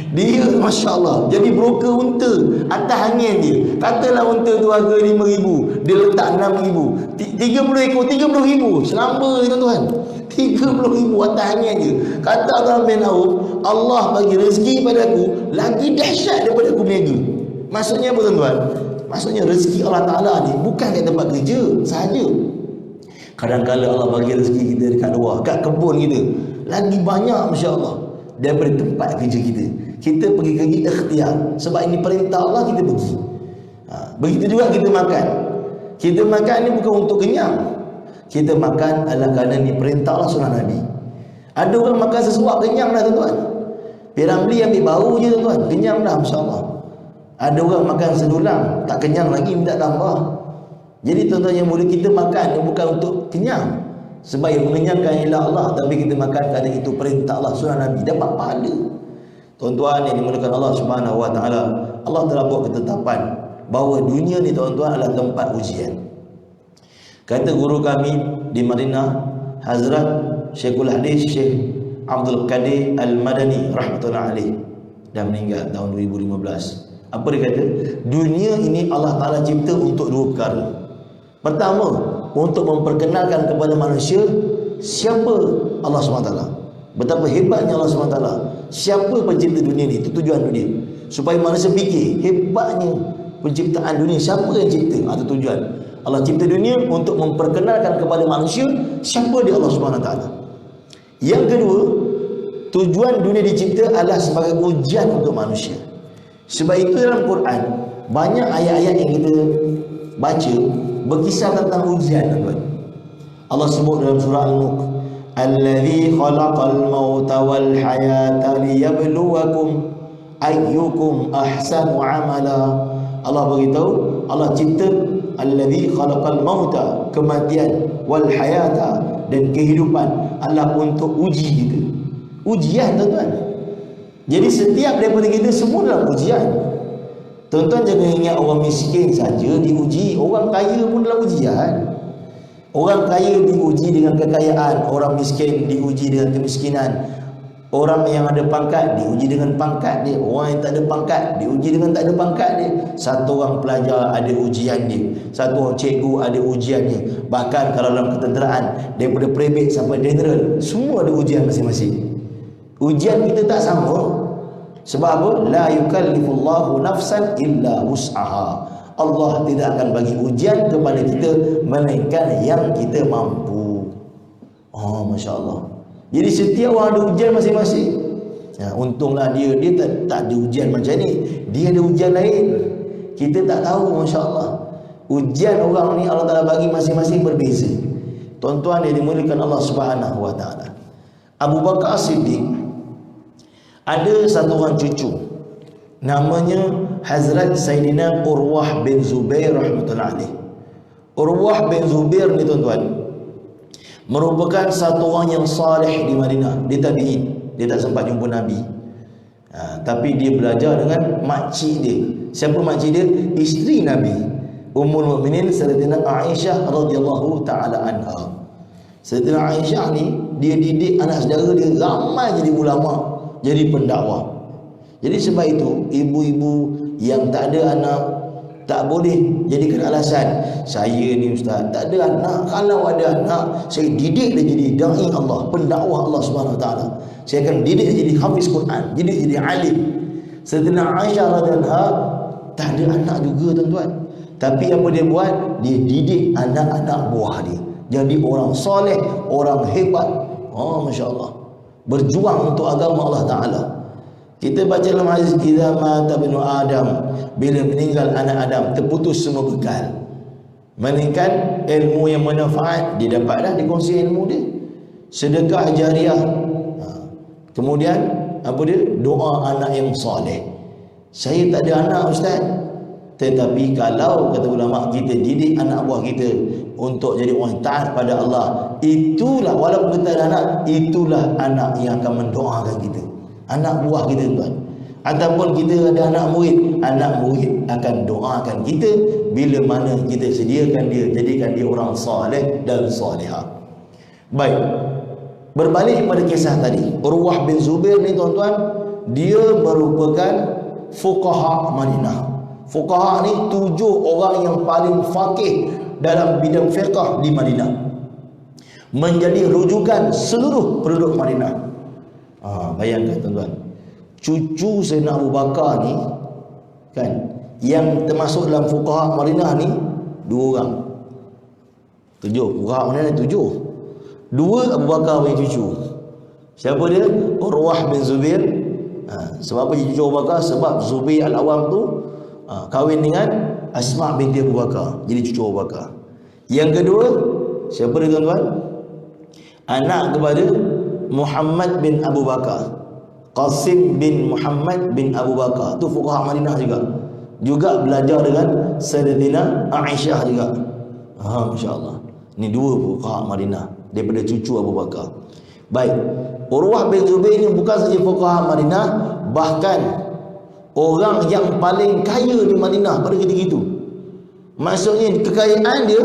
Dia Masya Allah jadi broker unta atas angin dia. Katalah unta tu harga 5,000, dia letak 6,000, 30 ekor 30,000. Selamba tuan-tuan, 30,000 atas angin je. Kata Abdul bin Auf, Allah bagi rezeki pada aku lagi dahsyat daripada aku berniaga. Maksudnya apa tuan-tuan? Maksudnya rezeki Allah Ta'ala ni bukan kat tempat kerja sahaja. Kadang-kadang Allah bagi rezeki kita dekat luar, kat kebun kita, lagi banyak Masya Allah daripada tempat kerja kita. Kita pergi kerja ikhtiar, sebab ini perintah Allah, kita pergi. Begitu juga kita makan. Kita makan ni bukan untuk kenyang. Kita makan adalah kerana ni perintah Allah, sunnah Nabi. Ada orang makan sesuap kenyang dah tuan-tuan. Pirang beli ambil bau je tuan-tuan, kenyang dah Masya Allah. Ada orang makan sedulang, tak kenyang lagi, minta tambah. Jadi tuan-tuan yang mulia, kita makan ni bukan untuk kenyang, sebab yang mengenyangkan ialah Allah, tapi kita makan kerana itu perintah Allah, sunnah Nabi, dapat pahala. Tuan-tuan yang dimulakan Allah Subhanahu Wa Taala, Allah telah buat ketetapan bahawa dunia ni tuan-tuan adalah tempat ujian. Kata guru kami di Madinah, Hazrat Syekhul Hadis Syekh Abdul Qadir Al-Madani rahmatullah alaih, dah meninggal tahun 2015. Apa dia kata? Dunia ini Allah Ta'ala cipta untuk dua perkara. Pertama, untuk memperkenalkan kepada manusia siapa Allah SWT, betapa hebatnya Allah SWT, siapa pencipta dunia ni. Itu tujuan dunia, supaya manusia fikir hebatnya penciptaan dunia, siapa yang cipta. Itu tujuan Allah cipta dunia, untuk memperkenalkan kepada manusia siapa dia Allah SWT. Yang kedua, tujuan dunia dicipta adalah sebagai ujian untuk manusia. Sebab itu dalam Quran banyak ayat-ayat yang kita baca berkisah tentang ujian, tuan-tuan. Allah sebut dalam surah Al-Mulk, allazi khalaqal mauta wal hayata liyabluwakum ayyukum ahsanu amala. Allah beritahu, Allah cipta allazi khalaqal mauta, kematian, wal hayata, dan kehidupan, Allah untuk uji kita. Ujian tuan-tuan. Jadi setiap daripada kita semua dalam ujian. Tuan-tuan jangan ingat orang miskin saja diuji, orang kaya pun dalam ujian. Orang kaya diuji dengan kekayaan, orang miskin diuji dengan kemiskinan. Orang yang ada pangkat diuji dengan pangkat dia, orang yang tak ada pangkat diuji dengan tak ada pangkat dia. Satu orang pelajar ada ujian dia, satu orang cikgu ada ujian dia. Bahkan kalau dalam ketenteraan, daripada private sampai general, semua ada ujian masing-masing. Ujian kita tak sama. Sebab apa? La yukallifullahu nafsan illa wus'aha. Allah tidak akan bagi ujian kepada kita melainkan yang kita mampu. Oh, Masya Allah. Jadi setiap orang ada ujian masing-masing. Untunglah dia tak ada ujian macam ni, dia ada ujian lain. Kita tak tahu. Masya Allah. Ujian orang ni Allah Ta'ala bagi masing-masing berbeza. Tuan-tuan yang dimuliakan Allah Subhanahu Wa Ta'ala, Abu Bakar Siddiq ada satu orang cucu, namanya Hazrat Sayyidina Urwah bin Zubair rahmatullah alaih. Urwah bin Zubair ni tuan-tuan merupakan satu orang yang salih di Madinah. Dia tabi'in, dia tak sempat jumpa Nabi, tapi dia belajar dengan makcik dia. Siapa makcik dia? Isteri Nabi, Ummul Mukminin Sayyidatina Aisyah radhiyallahu taala anha. Sayyidatina Aisyah ni dia didik anak saudara dia ramai jadi ulama, jadi pendakwah. Jadi sebab itu ibu-ibu yang tak ada anak tak boleh jadikan alasan, saya ni ustaz tak ada anak, kalau ada anak saya didik dia jadi dai Allah, pendakwah Allah Subhanahu Wa Taala. Saya akan didik dia jadi hafiz Quran, didik jadi alim. Sayyidatina Aisyah radhiyallahu anha tak ada anak juga tuan-tuan, tapi apa dia buat? Dia didik anak-anak buah dia jadi orang soleh, orang hebat. Oh, Masya Allah. Berjuang untuk agama Allah Ta'ala. Kita baca dalam hadis, idza mata ibnu Adam, bila meninggal anak Adam, terputus semua bekal. Melainkan ilmu yang manfaat dia dapat dah, dikongsi ilmu dia. Sedekah jariah. Kemudian apa dia? Doa anak yang soleh. Saya tak ada anak ustaz. Tetapi kalau kata ulama kita didik anak buah kita untuk jadi orang taat pada Allah, itulah walaupun kita ada anak, itulah anak yang akan mendoakan kita. Anak buah kita tuan. Ataupun kita ada anak murid akan doakan kita bila mana kita sediakan dia, jadikan dia orang soleh dan soleha. Baik, berbalik pada kisah tadi, Urwah bin Zubair ni tuan-tuan, dia merupakan fuqaha Madinah. Fuqaha ni 7 orang yang paling faqih dalam bidang fiqh di Madinah, menjadi rujukan seluruh penduduk Madinah. Bayangkan tuan-tuan, cucu Sayyidina Abu Bakar ni kan, yang termasuk dalam fuqaha Madinah ni 2 orang. 7 fuqaha Madinah ni 7. 2 Abu Bakar punya cucu. Siapa dia? Urwah bin Zubair. Sebab apa jadi cucu Abu Bakar? Sebab Zubair Al-Awam tu kahwin dengan Asma binti Abu Bakar, jadi cucu Abu Bakar. Yang kedua, siapa dia tuan-tuan? Anak kepada Muhammad bin Abu Bakar, Qasim bin Muhammad bin Abu Bakar, tu fuqaha Madinah juga belajar dengan Sayyidatina Aisyah juga. Masya-Allah. Ni 2 fuqaha Madinah daripada cucu Abu Bakar. Baik, Urwah bin Zubair ni bukan saja fuqaha Madinah, bahkan orang yang paling kaya di Madinah pada ketika itu. Maksudnya kekayaan dia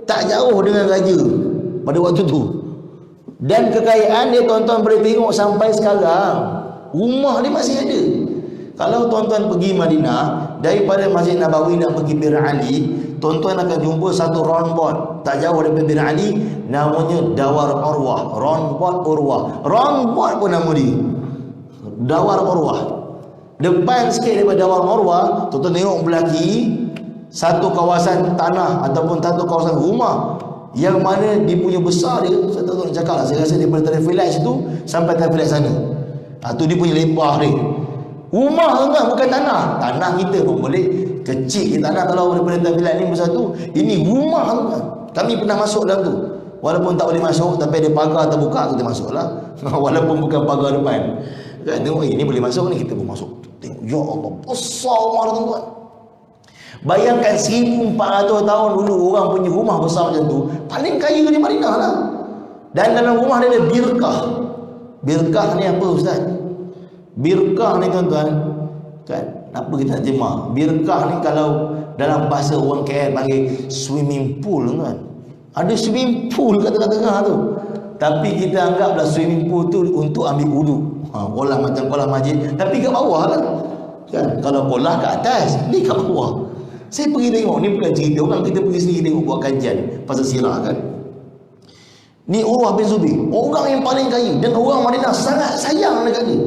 tak jauh dengan raja pada waktu tu. Dan kekayaan dia tuan-tuan boleh tengok sampai sekarang, rumah dia masih ada. Kalau tuan-tuan pergi Madinah daripada Masjid Nabawi nak pergi Bir Ali, tuan-tuan akan jumpa satu roundabout tak jauh daripada Bir Ali, namanya Dawar Urwah. Roundabout Urwah. Roundabout pun nama dia Dawar Urwah. Depan sikit daripada Dawar Urwah, tuan-tuan tengok belaki satu kawasan tanah ataupun satu kawasan rumah yang mana dia punya besar dia, saya tak tahu nak cakap lah, saya rasa daripada Taif Village tu sampai Taif Village sana. Tu dia punya lebar dia. Rumah tuan-tuan, bukan tanah. Tanah kita pun boleh kecil tanah kalau daripada Taif Village ni besar tu. Ini rumah tuan-tuan. Kami pernah masuk dalam tu. Walaupun tak boleh masuk, tapi ada pagar terbuka, kita masuk lah. Walaupun bukan pagar depan. Kan tengok ini boleh masuk ni, kita pun masuk. Tengok, ya Allah, besar rumah tuan-tuan. Bayangkan 1400 tahun dulu orang punya rumah besar macam tu, paling kaya di Madinah lah. Dan dalam rumah dia ada birkah. Birkah ni apa ustaz? Birkah ni tuan-tuan, kan apa kita nak terjemah? Birkah ni kalau dalam bahasa orang KL panggil swimming pool tuan-tuan. Ada swimming pool kat tengah-tengah tu. Tapi kita anggaplah swimming pool tu untuk ambil wuduk. Kolam macam kolam masjid, tapi kat bawah lah. Kan kalau kolam kat atas, ni kat bawah. Saya pergi tengok, ni bukan cerita orang, kita pergi sendiri tengok buat kajian pasal sirah kan. Ni Urwah bin Zubair, orang yang paling kaya, dan orang Madinah sangat sayang dekat dia.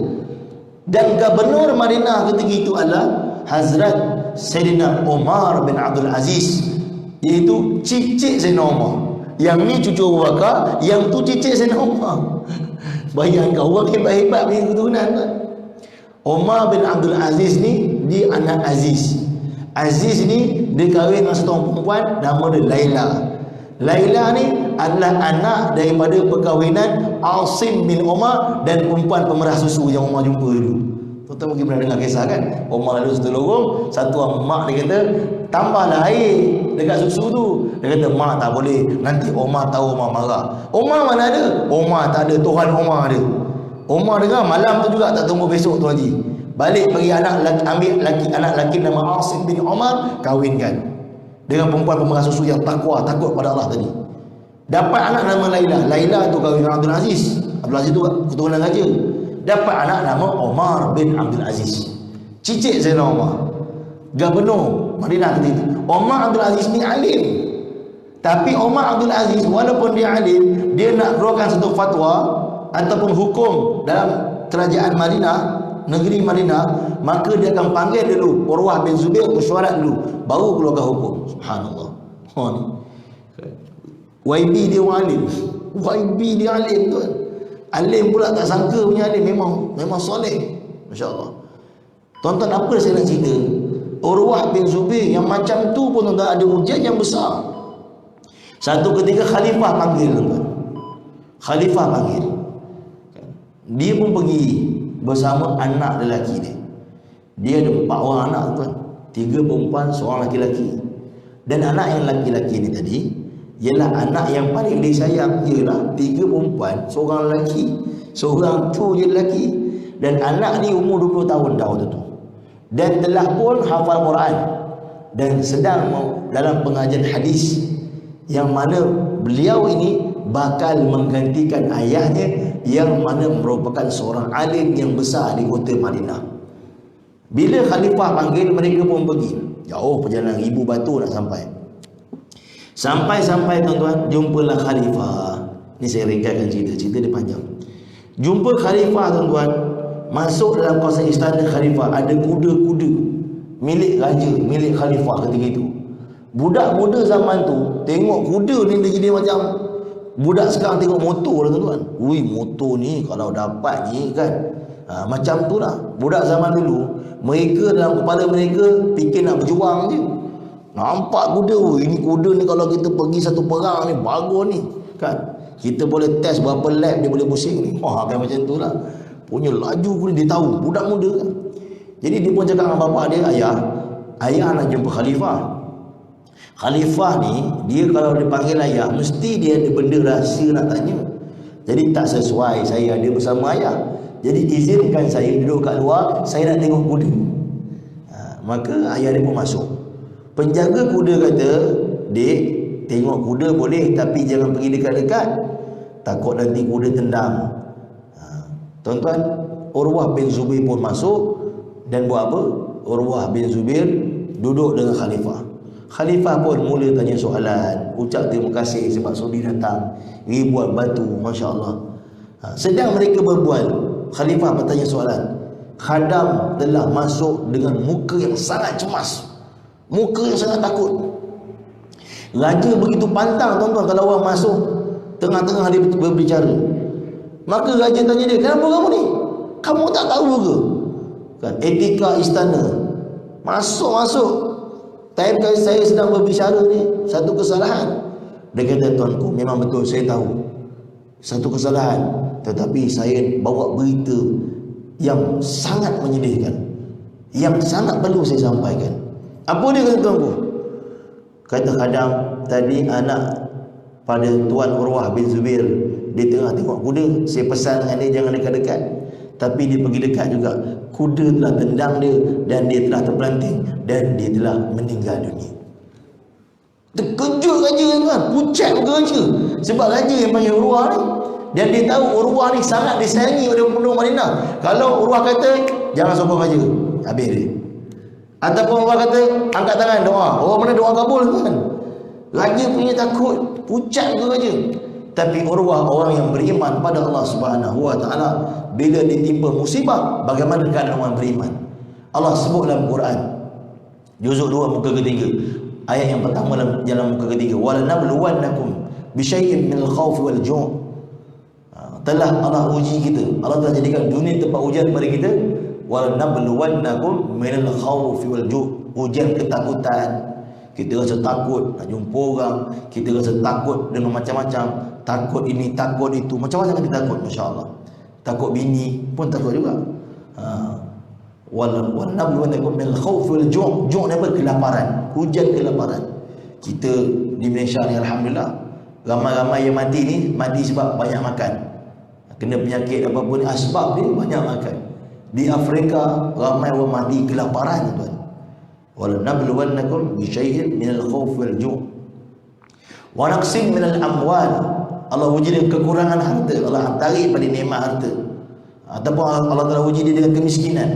Dan gubernur Madinah ketika itu adalah Hazrat Sayyidina Umar bin Abdul Aziz, iaitu cicit Sayyidina Umar. Yang ni cucu Abu Bakar, yang tu cicit Sayyidina Umar. Bayangkan orang hebat-hebat punya keturunan kan. Umar bin Abdul Aziz ni dia anak Aziz. Aziz ni dia kahwin dengan seorang perempuan nama dia Laila. Laila ni adalah anak daripada perkahwinan Asim bin Umar dan perempuan pemerah susu yang Umar jumpa dulu. Tuan-tuan mungkin pernah dengar kisah kan? Umar lalu satu lorong, satu mak dia kata, tambahlah air dekat susu tu. Dia kata, mak tak boleh, nanti Umar tahu Umar marah. Umar mana ada? Umar tak ada, Tuhan Umar ada. Umar dengar malam tu juga, tak tunggu besok tu Haji. Balik pergi anak ambil anak lelaki nama Asim bin Umar, kahwinkan dengan perempuan pemerah susu yang takwa, takut pada Allah tadi. Dapat anak nama Laila. Laila tu kahwin dengan Abdul Aziz. Abdul Aziz tu keturunan raja. Dapat anak nama Umar bin Abdul Aziz, cicit Sayyidina Umar, gubernur Madinah ketika itu. Umar Abdul Aziz ni alim. Tapi Umar Abdul Aziz walaupun dia alim, dia nak keluarkan satu fatwa ataupun hukum dalam kerajaan Madinah, negeri Madinah, maka dia akan panggil dulu Urwah bin Zubair mesyuarat dulu, baru keluarkan hukum. Subhanallah. Ni YB dia orang alim. YB dia alim tuan. Alim pula tak sangka punya alim, memang soleh. Masya-Allah. Tuan-tuan, apa saya nak cerita? Urwah bin Zubair yang macam tu pun tuan-tuan ada ujian yang besar. Satu ketika khalifah panggil tuan-tuan. Khalifah panggil. Dia pun pergi bersama anak lelaki dia. Dia ada 4 orang anak tuan, 3 perempuan, 1 lelaki. Dan anak yang lelaki ni tadi ialah anak yang paling disayang, ialah 3 perempuan, 1 lelaki, 1 tu je lelaki. Dan anak ni umur 20 tahun dah waktu tu, dan telah pun hafal Quran dan sedang dalam pengajian hadis, yang mana beliau ini bakal menggantikan ayahnya yang mana merupakan seorang alim yang besar di kota Madinah. Bila khalifah panggil, mereka pun pergi. Jauh perjalanan, 1000 batu nak sampai. Sampai tuan-tuan, jumpalah khalifah. Ni saya ringkaskan cerita dia panjang. Jumpa khalifah tuan-tuan, masuk dalam kawasan istana khalifah, ada kuda-kuda milik raja, milik khalifah ketika itu. Budak muda zaman tu tengok kuda ni dia jadi macam budak sekarang tengok motor lah tuan-tuan. Ui, motor ni kalau dapat ni kan, macam tu lah. Budak zaman dulu, mereka dalam kepala mereka fikir nak berjuang je. Nampak kuda, ini kuda ni kalau kita pergi satu perang ni bagus ni kan, kita boleh test berapa lap dia boleh pusing ni. Wah, kan macam tu lah. Punya laju kuda, dia tahu budak muda kan. Jadi dia pun cakap dengan bapak dia, ayah nak jumpa khalifah. Khalifah ni, dia kalau dipanggil ayah, mesti dia ada benda rahsia nak tanya. Jadi tak sesuai saya ada bersama ayah. Jadi izinkan saya duduk kat luar, saya nak tengok kuda. Maka ayah dia pun masuk. Penjaga kuda kata, dek, tengok kuda boleh, tapi jangan pergi dekat-dekat, takut nanti kuda tendang. Tuan-tuan, Urwah bin Zubair pun masuk. Dan buat apa? Urwah bin Zubair duduk dengan khalifah. Khalifah pun mula tanya soalan, ucap terima kasih sebab sudi datang, ribuan batu, Masya Allah. Sedang mereka berbual, khalifah bertanya soalan. Khadam telah masuk dengan muka yang sangat cemas, muka yang sangat takut. Raja begitu pantang tuan-tuan kalau orang masuk tengah-tengah dia berbicara. Maka raja tanya dia, kenapa kamu ni? Kamu tak tahu ke? Kan, etika istana. Masuk. Time kali saya sedang berbicara ni, satu kesalahan. Dia kata, tuanku, memang betul saya tahu satu kesalahan, tetapi saya bawa berita yang sangat menyedihkan, yang sangat perlu saya sampaikan. Apa dia kata tuanku? Kata khadam, tadi anak pada Tuan Urwah bin Zubair, dia tengah tengok kuda, saya pesan dengan dia jangan dekat-dekat. Tapi dia pergi dekat juga, kuda telah tendang dia dan dia telah terpelanting dan dia telah meninggal dunia. Terkejut raja tuan, pucat muka raja. Sebab raja yang panggil Urwah ni, dan dia tahu Urwah ni sangat disayangi oleh penduduk Madinah. Kalau Urwah kata jangan sokong raja, habis dia. Ataupun Urwah kata angkat tangan doa, orang mana doa kabul kan. Raja punya takut, pucat muka raja. Tapi Urwah orang yang beriman pada Allah Subhanahu wa taala, bila ditimpa musibah, bagaimana keadaan orang beriman? Allah sebut dalam Quran juzuk 2 muka ketiga, ayat yang pertama dalam muka ketiga, wala nabluwannakum bisyai'in minal khawfi wal ju'. Telah Allah uji kita, Allah telah jadikan dunia tempat ujian kepada kita. Wala nabluwannakum minal khawfi wal ju', ujian ketakutan. Kita rasa takut nak jumpa orang, kita rasa takut dengan macam-macam, takut ini, takut itu, macam-macam kita takut, masya-Allah. Takut bini pun takut juga. Wal nabluwannakum minal khawfi wal ju'. Ju' ni apa? Kelaparan, hujan kelaparan. Kita di Malaysia ni alhamdulillah, ramai-ramai yang mati ni mati sebab banyak makan. Kena penyakit apapun, asbab dia banyak makan. Di Afrika ramai orang mati kelaparan tuan. Wala nabluwannakum bisyai'in minal khawfi wal ju' wa naqsin minal amwal. Allah uji dia kekurangan harta, Allah tarik pada nikmat harta. Ataupun Allah Taala uji dia dengan kemiskinan.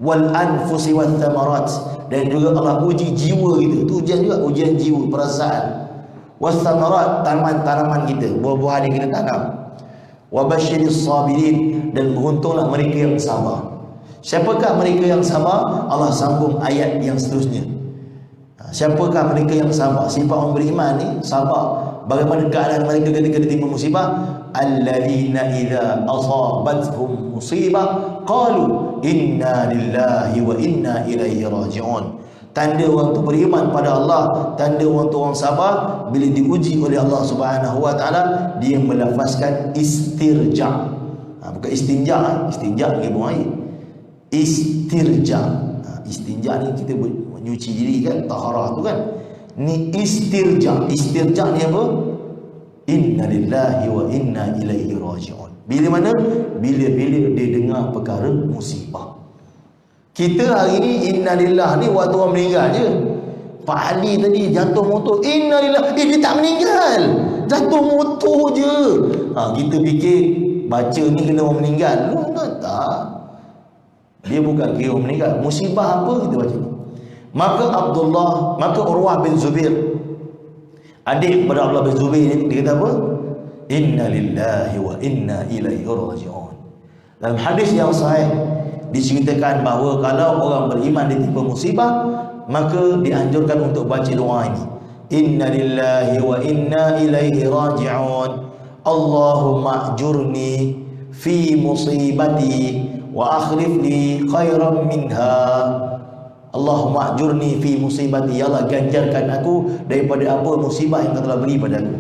Wal anfusi wath thamarat, dan juga Allah uji jiwa kita. Itu ujian juga, ujian jiwa, perasaan. Was thamarat, tanaman kita, buah-buahan yang kita tanam. Wa basyiris sabirin, dan beruntunglah mereka yang sabar. Siapakah mereka yang sabar? Allah sambung ayat yang seterusnya. Siapakah mereka yang sabar? Sifat orang beriman ni sabar. Bagaimana keadaan mereka ketika ditimpa musibah? Alladzina idza asabathum musibah qalu inna lillahi wa inna ilaihi raji'un. Tanda orang tu beriman pada Allah, tanda orang tu orang sabar, bila diuji oleh Allah Subhanahu wa taala, dia melafazkan istirja. Bukan istinja, istinja bagi buang air. istirja. Istinja ni kita menyuci diri kan, taharah tu kan. Ni istirja. Istirja ni apa? Inna lillahi wa inna ilaihi raji'un. Bila mana? Bila dia dengar perkara musibah. Kita hari ni inna lillah ni waktu orang meninggal je. Pak Ali tadi jatuh motor, inna lillah, dia tak meninggal, jatuh motor je. Kita fikir baca ni kena orang meninggal. Tak. Dia bukan kira orang meninggal. Musibah apa kita baca ni? Maka Urwah bin Zubair, adik pada Abdullah bin Zubair ni, dia kata apa? Inna lillahi wa inna ilaihi raji'un. Dalam hadis yang sahih diceritakan bahawa kalau orang beriman ditimpa musibah, maka dianjurkan untuk baca doa ini. Inna lillahi wa inna ilaihi raji'un. Allahumma ajurni fi musibati wa akhlif li khairan minha. Allahumma ajurni fi musibati, ya Allah ganjarkan aku daripada apa musibah yang Kau telah beri pada aku.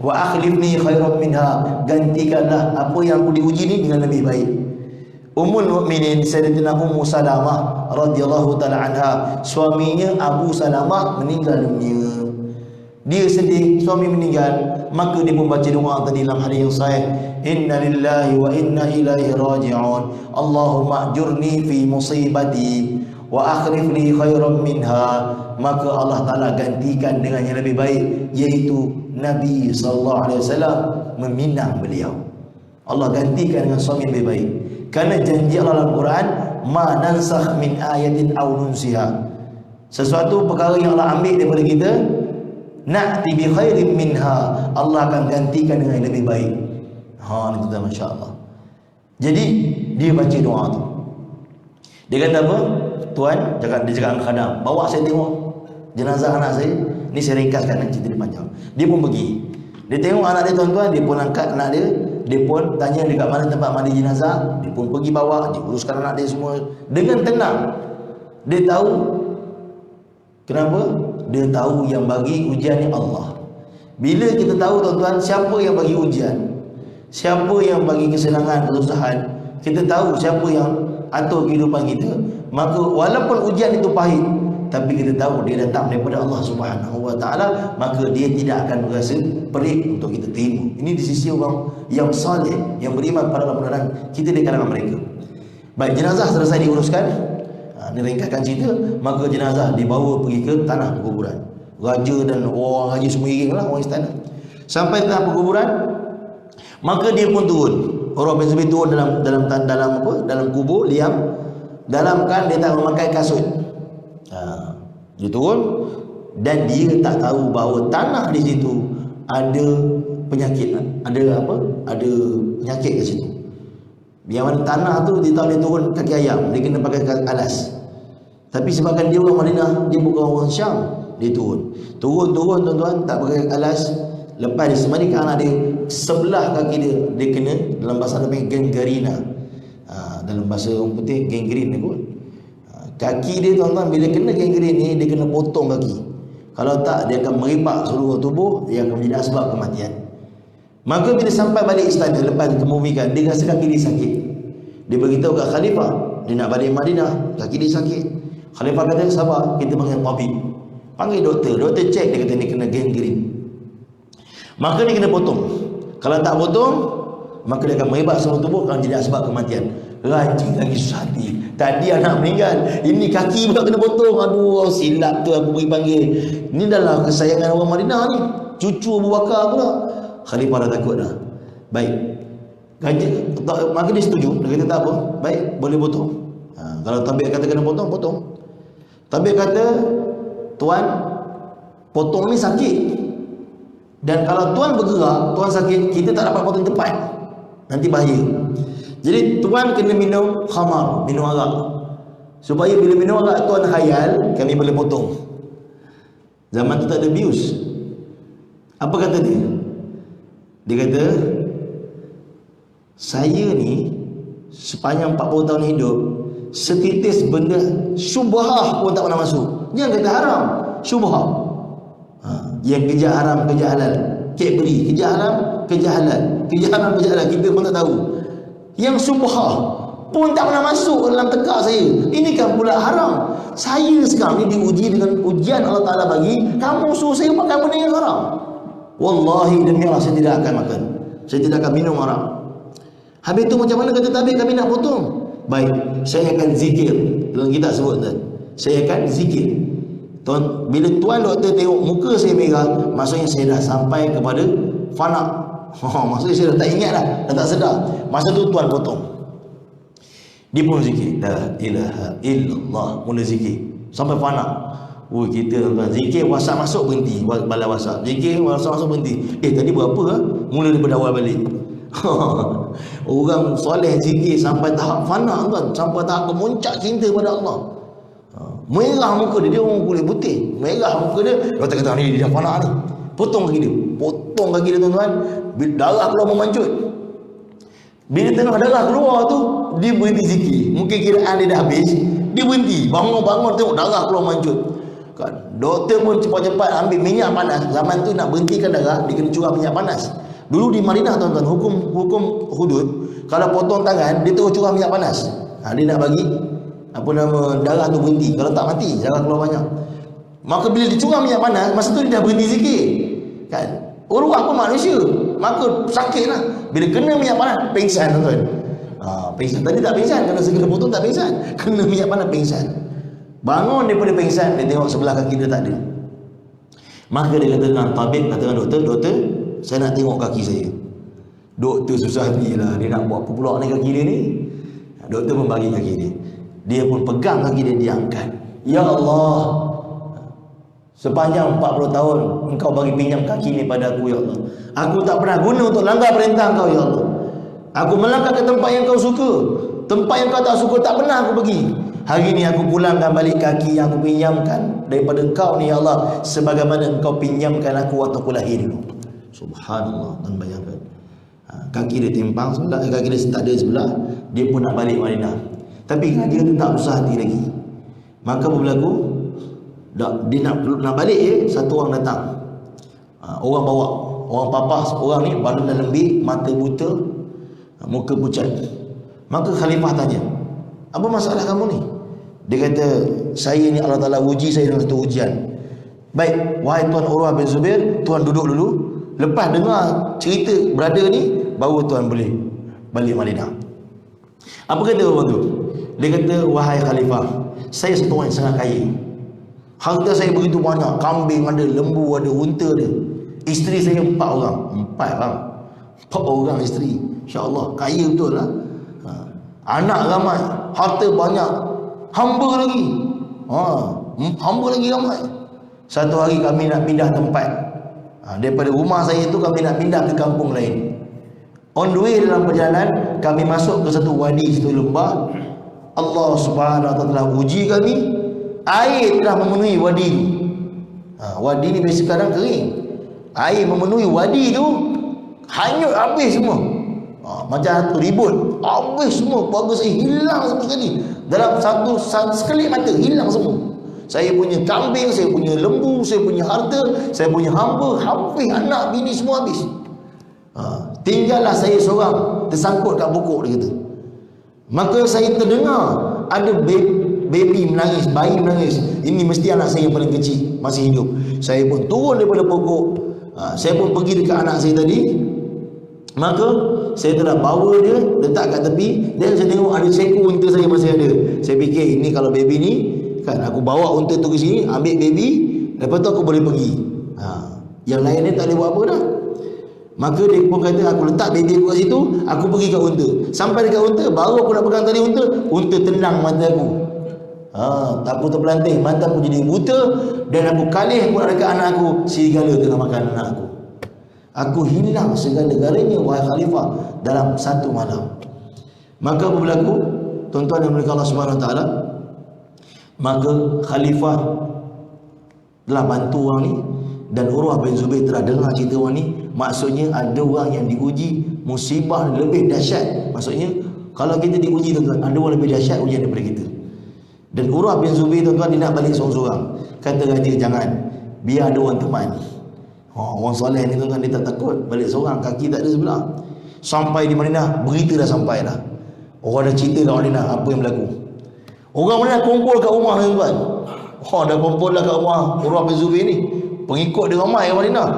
Wa akhlifni khairan minha, gantikanlah apa yang aku diuji ni dengan lebih baik. Ummul Mukminin Sayyidatina Ummu Salamah radhiyallahu taala anha, suaminya Abu Salamah meninggal dunia. Dia sedih suami meninggal, maka dia pun baca doa tadi dalam hadis yang sahih, inna lillahi wa inna ilaihi raji'un. Allahumma ajurni fi musibati wa akhlif li khairan minha. Maka Allah Taala gantikan dengan yang lebih baik, iaitu Nabi sallallahu alaihi wasallam meminang beliau. Allah gantikan dengan suami yang lebih baik. Kerana janji Allah dalam Quran, ma nansakh min ayatin aw nunsiha. Sesuatu perkara yang Allah ambil daripada kita, na'ti bi khairin minha, Allah akan gantikan dengan yang lebih baik. Ni tuan, masya-Allah. Jadi dia baca doa tu. Dia kata apa? Tuan, dia cakap dengan khadam, bawa saya tengok jenazah anak saya. Ni saya ringkaskan, cerita dia panjang. Dia pun pergi. Dia tengok anak dia, tuan-tuan, dia pun angkat anak dia. Dia pun tanya dekat mana tempat mandi jenazah. Dia pun pergi bawa, dia uruskan anak dia semua dengan tenang. Dia tahu kenapa? Dia tahu yang bagi ujian ni Allah. Bila kita tahu, tuan-tuan, siapa yang bagi ujian, siapa yang bagi kesenangan, kesusahan, kita tahu siapa yang atur kehidupan kita, maka walaupun ujian itu pahit, tapi kita tahu dia datang daripada Allah Subhanahu wa taala, maka dia tidak akan berasa pelik untuk kita terima. Ini di sisi orang yang saleh, yang beriman pada Allah, kita di kalangan mereka. Baik, jenazah selesai diuruskan. Ini ringkaskan cerita. Maka jenazah dibawa pergi ke tanah perkuburan. Raja dan orang haji semua iring lah, orang istana. Sampai tanah perkuburan, maka dia pun turun. Urwah bin Zubair turun dalam kubur liam. Dalam kan dia tak memakai kasut. Dia turun dan dia tak tahu bahawa tanah di situ ada penyakit, ada penyakit kat situ. Yang mana tanah tu dia tahu dia turun kaki ayam, dia kena pakai alas. Tapi sebabkan dia orang Madinah, dia bukan orang Syam, dia turun tuan-tuan, tak pakai alas. Lepas dia semadikan anak dia, sebelah kaki dia kena, dalam bahasa dia panggil gangrena. Dalam bahasa orang putih gangrene kot. Kaki dia, tuan-tuan, bila kena gangrene ni, dia kena potong kaki. Kalau tak, dia akan meripak seluruh tubuh, dia akan menjadi asbab kematian. Maka bila sampai balik istana, lepas dikemumikan, dia rasa kaki dia sakit. Dia beritahu kat khalifah, dia nak balik Madinah, kaki dia sakit. Khalifah kata, sabar, kita panggil tabib. Panggil doktor cek, dia kata ni kena gangrene. Maka dia kena potong. Kalau tak potong, maka dia akan meripak seluruh tubuh, akan jadi asbab kematian. Rajin lagi susah hati. Tadi anak meninggal, ini kaki pula kena potong. Aduh, silap tu aku pergi panggil. Ini adalah kesayangan orang Madinah ni, cucu Abu Bakar pula. Khalifah dah takut dah. Baik, maka dia setuju. Dia kata tak apa, baik, boleh potong. Kalau tabib kata kena potong, potong. Tabib kata, tuan, potong ni sakit. Dan kalau tuan bergerak, tuan sakit, kita tak dapat potong tepat, nanti bahaya. Jadi tuan kena minum khamar, minum arak, supaya bila minum arak tuan khayal, kami boleh potong. Zaman tu tak ada bius. Apa kata dia? Dia kata, saya ni sepanjang 40 tahun hidup, setitis benda syubhah pun tak pernah masuk. Jangan kata haram, syubhah. Yang kerja haram, kerja halal, kek beri, kerja haram, kerja halal, kerja haram, kerja halal, kita pun tak tahu. Yang syubhah, pun tak pernah masuk dalam tekak saya. Ini kan pula haram. Saya sekarang ni diuji dengan ujian Allah Ta'ala bagi. Kamu suruh saya makan benda yang haram. Wallahi demi Allah, saya tidak akan makan. Saya tidak akan minum haram. Habis tu macam mana kata tabib kami nak potong? Baik, saya akan zikir. Dalam kitab sebut kan, saya akan zikir. Tuan, bila tuan doktor tengok muka saya merah, maksudnya saya dah sampai kepada fana. Maksudnya saya dah tak ingat dah tak sedar. Masa tu tuan potong. Dia pun zikir, la ilaha illallah, mula zikir sampai fana. Oh, kita tuan zikir WhatsApp masuk berhenti, balas WhatsApp. Zikir WhatsApp masuk berhenti. Tadi berapa ha? Mula daripada awal balik. Orang soleh zikir sampai tahap fana tuan, sampai tahap kemuncak cinta pada Allah. Merah muka dia, dia orang kulit putih. Merah muka dia, doktor kata ni dia dah fana ni. Potong kaki dia. Potong kaki dia tuan-tuan. Darah keluar memancut. Bila tengah darah keluar tu, dia berhenti zikir. Mungkin kiraan dia dah habis, dia berhenti. Bangun-bangun tengok darah keluar memancut. Kan? Doktor pun cepat-cepat ambil minyak panas. Zaman tu nak berhentikan darah, dia kena curah minyak panas. Dulu di Madinah tuan-tuan, hukum hudud, kalau potong tangan, dia terus curah minyak panas. Dia nak bagi darah tu berhenti. Kalau tak mati, darah keluar banyak. Maka bila dicurah minyak panas, masa tu dia dah berhenti zikir. Kan? Uruah pun manusia, maka sakit lah. Bila kena minyak panas, pingsan tuan-tuan. Pingsan. Tadi tak pingsan, kerana segera potong tak pingsan. Kena minyak panas, pingsan. Bangun daripada pingsan, dia tengok sebelah kaki dia tak ada. Maka dia kata dengan tabib, kata dengan doktor, saya nak tengok kaki saya. Doktor susah hati lah, dia nak buat apa pula ni kaki dia ni. Doktor pun bagi kaki dia. Dia pun pegang kaki dia, dia angkat. Ya Allah, sepanjang 40 tahun engkau bagi pinjam kaki ni pada aku, ya Allah. Aku tak pernah guna untuk langgar perintah engkau, ya Allah. Aku melangkah ke tempat yang kau suka, tempat yang kau tak suka tak pernah aku pergi. Hari ni aku pulangkan balik kaki yang aku pinjamkan daripada engkau ni, ya Allah, sebagaimana engkau pinjamkan aku waktu aku lahir dulu. Subhanallah. Dan bayangkan, kaki dia timpang sebelah, kaki dia tak ada sebelah. Dia pun nak balik Madinah, tapi dia tak usah hati lagi. Maka apa berlaku? Dia nak balik satu orang datang. Orang bawa, orang papas, orang ni badan dah lembik, mata buta, muka pucat. Maka khalifah tanya, apa masalah kamu ni? Dia kata, saya ni Allah Ta'ala uji saya dengan satu ujian. Baik, wahai Tuan Urwah bin Zubair, Tuan duduk dulu. Lepas dengar cerita brother ni, baru Tuan boleh balik Madinah. Apa kata orang tu? Dia kata, wahai khalifah, saya satu orang yang sangat kaya. Harta saya begitu banyak, kambing ada, lembu ada, unta ada. Isteri saya 4 orang. 4 orang isteri. InsyaAllah, kaya betul lah. Anak ramai, harta banyak, hamba lagi. Hamba lagi ramai. Satu hari kami nak pindah tempat. Daripada rumah saya tu kami nak pindah ke kampung lain. On the way dalam perjalanan, kami masuk ke satu wadi, satu lembah. Allah Subhanahu Wa Taala uji kami. Air telah memenuhi wadi itu. Wadi ni biasa kadang kering. Air memenuhi wadi tu, hanyut habis semua. Macam satu ribut, habis semua. Keluarga saya hilang sama sekali. Dalam satu sekelip mata hilang semua. Saya punya kambing, saya punya lembu, saya punya harta, saya punya hamba, habis, anak bini semua habis. Tinggallah saya seorang tersangkut kat pokok, dia kata. Maka saya terdengar ada baby menangis, bayi menangis. Ini mesti anak saya yang paling kecil, masih hidup. Saya pun turun daripada pokok. Saya pun pergi dekat anak saya tadi. Maka saya telah bawa dia, letak kat tepi. Dan saya tengok ada seekor unta saya masih ada. Saya fikir, ini kalau baby ni kan, aku bawa unta tu ke sini, ambil baby, lepas tu aku boleh pergi. Yang lain ni tak boleh buat apa dah. Maka dia pun kata, aku letak baby aku kat situ, aku pergi kat unta. Sampai dekat unta, baru aku nak pegang tali unta, unta tendang mata aku. Aku terpelanting, mata aku jadi buta. Dan aku kalih pula dekat anak aku, serigala tengah makan anak aku. Aku hilang segala-galanya, wahai khalifah, dalam satu malam. Maka apa berlaku? Tuan-tuan yang dimuliakan Allah Subhanahu Wa Taala, maka khalifah telah bantu orang ni. Dan Urwah bin Zubair telah dengar cerita orang ni. Maksudnya ada orang yang diuji musibah lebih dahsyat. Maksudnya kalau kita diuji, tuan-tuan, ada orang lebih dahsyat ujian daripada kita. Dan Urwah bin Zubair, tuan-tuan, dia nak balik seorang-seorang. Kata raja, jangan, biar ada orang teman. Orang soleh ni, tuan-tuan, dia tak takut balik seorang, kaki tak ada sebelah. Sampai di Madinah, berita dah sampai dah. Orang dah cerita kat Madinah apa yang berlaku. Orang Madinah kumpul kat rumah tuan-tuan. Dah kumpul lah kat rumah Urwah bin Zubair ni. Pengikut dia ramai kat Madinah.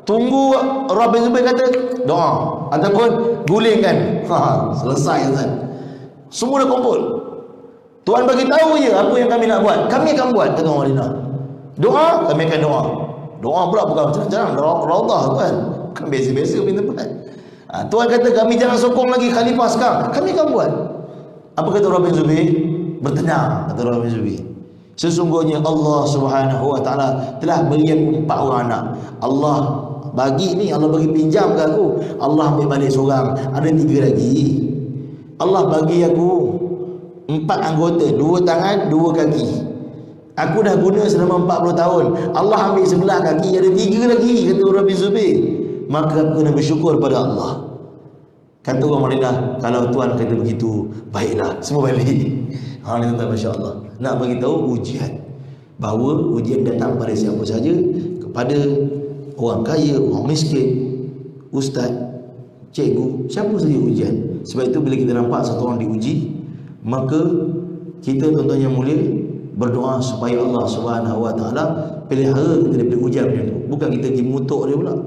Tunggu Urwah bin Zubair kata doa ataupun gulingkan. Selesai tuan. Semua dah kumpul. Tuan bagi tahu je apa yang kami nak buat. Kami akan buat, kata orang Madinah. Doa, kami akan doa. Doa pula bukan macam-macam, raudah tuan. Kan biasa-biasa punya tempat. Tuan kata kami jangan sokong lagi khalifah sekarang. Kami akan buat. Apa kata Urwah bin Zubair? Bertenang, kata Urwah bin Zubair. Sesungguhnya Allah Subhanahu wa taala telah beri aku 4 orang anak. Allah bagi ni, Allah bagi pinjam ke aku. Allah ambil balik seorang, ada 3 lagi. Allah bagi aku 4 anggota, 2 tangan, 2 kaki. Aku dah guna selama 40 tahun. Allah ambil sebelah kaki, ada 3 lagi, kata Urwah bin Zubair. Maka aku kena bersyukur pada Allah. Kata orang Madinah, kalau tuan kata begitu, baiklah, semua balik. Ni tuan, masya-Allah. Nak bagi tahu ujian, bahawa ujian datang pada siapa saja, kepada orang kaya, orang miskin, ustaz, cikgu, siapa saja ujian. Sebab itu bila kita nampak satu orang diuji, maka kita tuan-tuan yang mulia berdoa supaya Allah Subhanahu wa taala pelihara kita daripada ujian macam tu. Bukan kita pergi mutuk dia pula.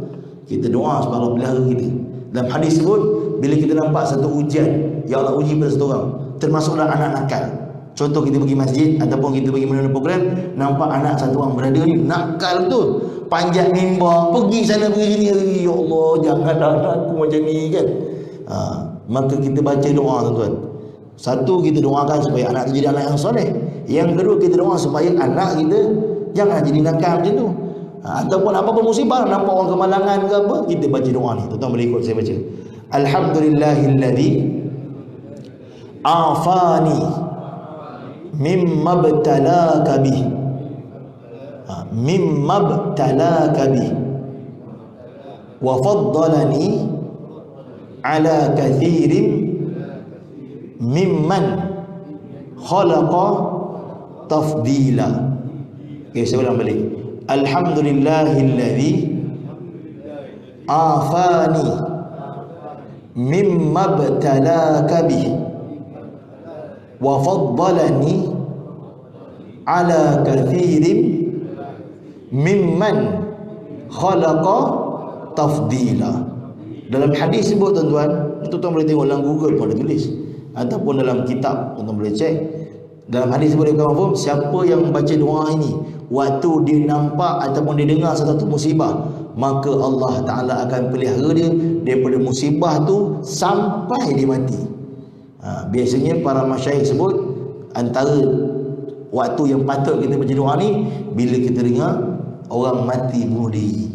Kita doa supaya Allah pelihara kita. Dalam hadis sebut, bila kita nampak satu ujian, ya Allah uji pada satu orang, termasuklah anak nakal. Contoh kita pergi masjid ataupun kita pergi mana-mana program, nampak anak satu orang berada ni nakal betul, panjat mimbar, pergi sana pergi sini, ya Allah janganlah anakku macam ni kan. Maka kita baca doa tuan-tuan. Satu, kita doakan supaya anak tu jadi anak yang soleh. Yang kedua, kita doa supaya anak kita jangan jadi nakal macam tu. Ataupun apa-apa musibah, nampak orang kemalangan ke apa, kita baca doa ni. Tuan-tuan boleh ikut saya baca. Alhamdulillahilladzi afani mimma btalaka bih. Mimma btalaka bih wa faddalani ala kathirin mimman khalaqa tafdila. Okay, saya ulang balik. Alhamdulillahilladzi afani mimma btalaka bih wa faddalani ala kathirin mimman khalaqa tafdila. Dalam hadis sebut tuan-tuan, tuan-tuan boleh tengok dalam Google pun ada tulis, ataupun dalam kitab tuan-tuan boleh cek. Dalam hadis sebut dia confirm, siapa yang membaca doa ini waktu dia nampak ataupun dia dengar satu musibah, maka Allah Ta'ala akan pelihara dia daripada musibah tu sampai dia mati. Biasanya para masyayikh sebut antara waktu yang patut kita baca doa ni bila kita dengar orang mati bunuh diri.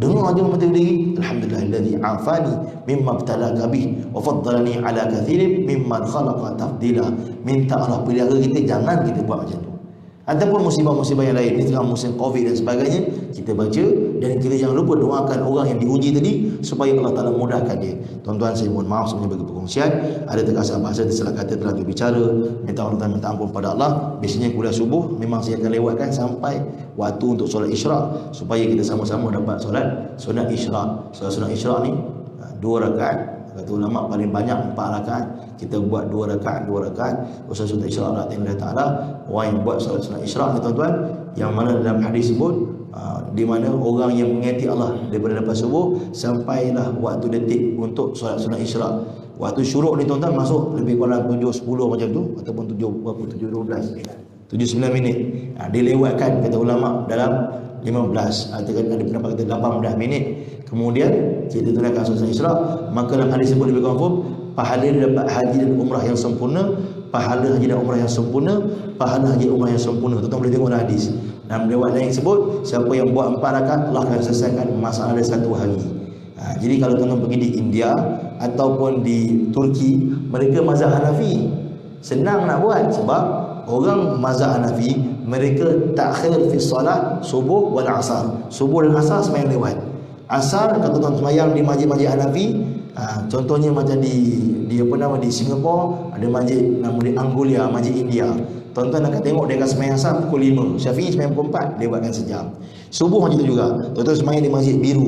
Dengar je mati diri, alhamdulillahilladzi afani mimma btalaka bih wa faddalani ala kathirin mimman khalaqa tafdila. Minta Allah pelihara kita, jangan kita buat macam tu. Ataupun musibah-musibah yang lain, misalnya musim Covid dan sebagainya, kita baca, dan kita jangan lupa doakan orang yang diuji tadi supaya Allah Ta'ala mudahkan dia. Tuan-tuan, saya mohon maaf sebenarnya bagi perkongsian, ada terkasar bahasa, tersalah kata, telah berbicara, minta Allah minta ampun pada Allah. Biasanya kuliah subuh memang saya akan lewatkan sampai waktu untuk solat isyraq, supaya kita sama-sama dapat solat sunat isyraq. Solat sunat isyraq ni 2 rakaat. Kata ulama paling banyak 4 rakaat. Kita buat 2 rakaat. Usaha sunat isyraq Allah Ta'ala. Orang yang buat solat sunat isyraq ni tuan-tuan, yang mana dalam hadis sebut di mana orang yang mengingati Allah daripada lepas subuh sampailah waktu detik untuk solat sunat isyraq. Waktu syuruk ni tuan-tuan masuk lebih kurang 7.10 macam tu, ataupun 7.12 7-9 minit. Dilewatkan kata ulama dalam 15, ada pendapat kata 18 minit. Kemudian kita tunaikan solat isyraq, maka dalam hadis sebut lebih confirm pahala dia dapat haji dan umrah yang sempurna, pahala haji dan umrah yang sempurna, pahala haji dan umrah yang sempurna. Tuan-tuan boleh tengok dalam hadis. Dalam riwayat lain sebut, siapa yang buat 4 rakaat Allah akan selesaikan masalah dia 1 hari. Jadi kalau tuan-tuan pergi di India ataupun di Turki, mereka mazhab Hanafi, senang nak buat sebab orang mazhab Hanafi mereka takhir fi solat subuh wal asar. Subuh dan asar sembahyang lewat. Asar kalau tuan sembahyang di masjid-masjid Hanafi, contohnya macam di apa nama di Singapura ada masjid nama dia Anggolia, masjid India. Tuan-tuan akan tengok dia akan sembahyang asar pukul 5. Syafi'i sembahyang pukul 4, lewatkan sejam. Subuh macam tu juga. Tuan-tuan sembahyang di Masjid Biru,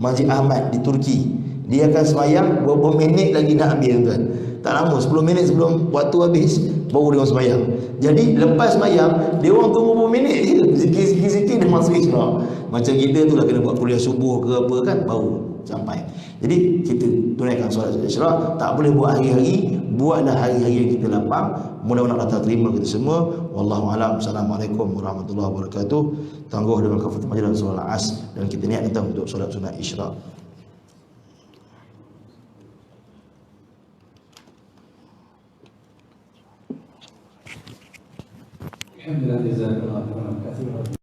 Masjid Ahmad di Turki, dia akan sembahyang berapa minit lagi nak habis tuan. Tak lama, 10 minit sebelum waktu habis baru dia orang sembahyang. Jadi lepas sembahyang dia orang tunggu beberapa minit je, zikir-zikir dia masuk isyraq. Macam kita tu lah kena buat kuliah subuh ke apa kan baru sampai. Jadi kita tunaikan solat isyraq, tak boleh buat hari-hari, buatlah hari-hari yang kita lapang. Mudah-mudahan Allah terima kita semua. Wallahu a'lam. Assalamualaikum warahmatullahi wabarakatuh. Tangguh dengan kafatul majlis dan solat asar, dan kita niat kita untuk solat sunat isyraq. Alhamdulillah, jazakallahu khairan katsiran.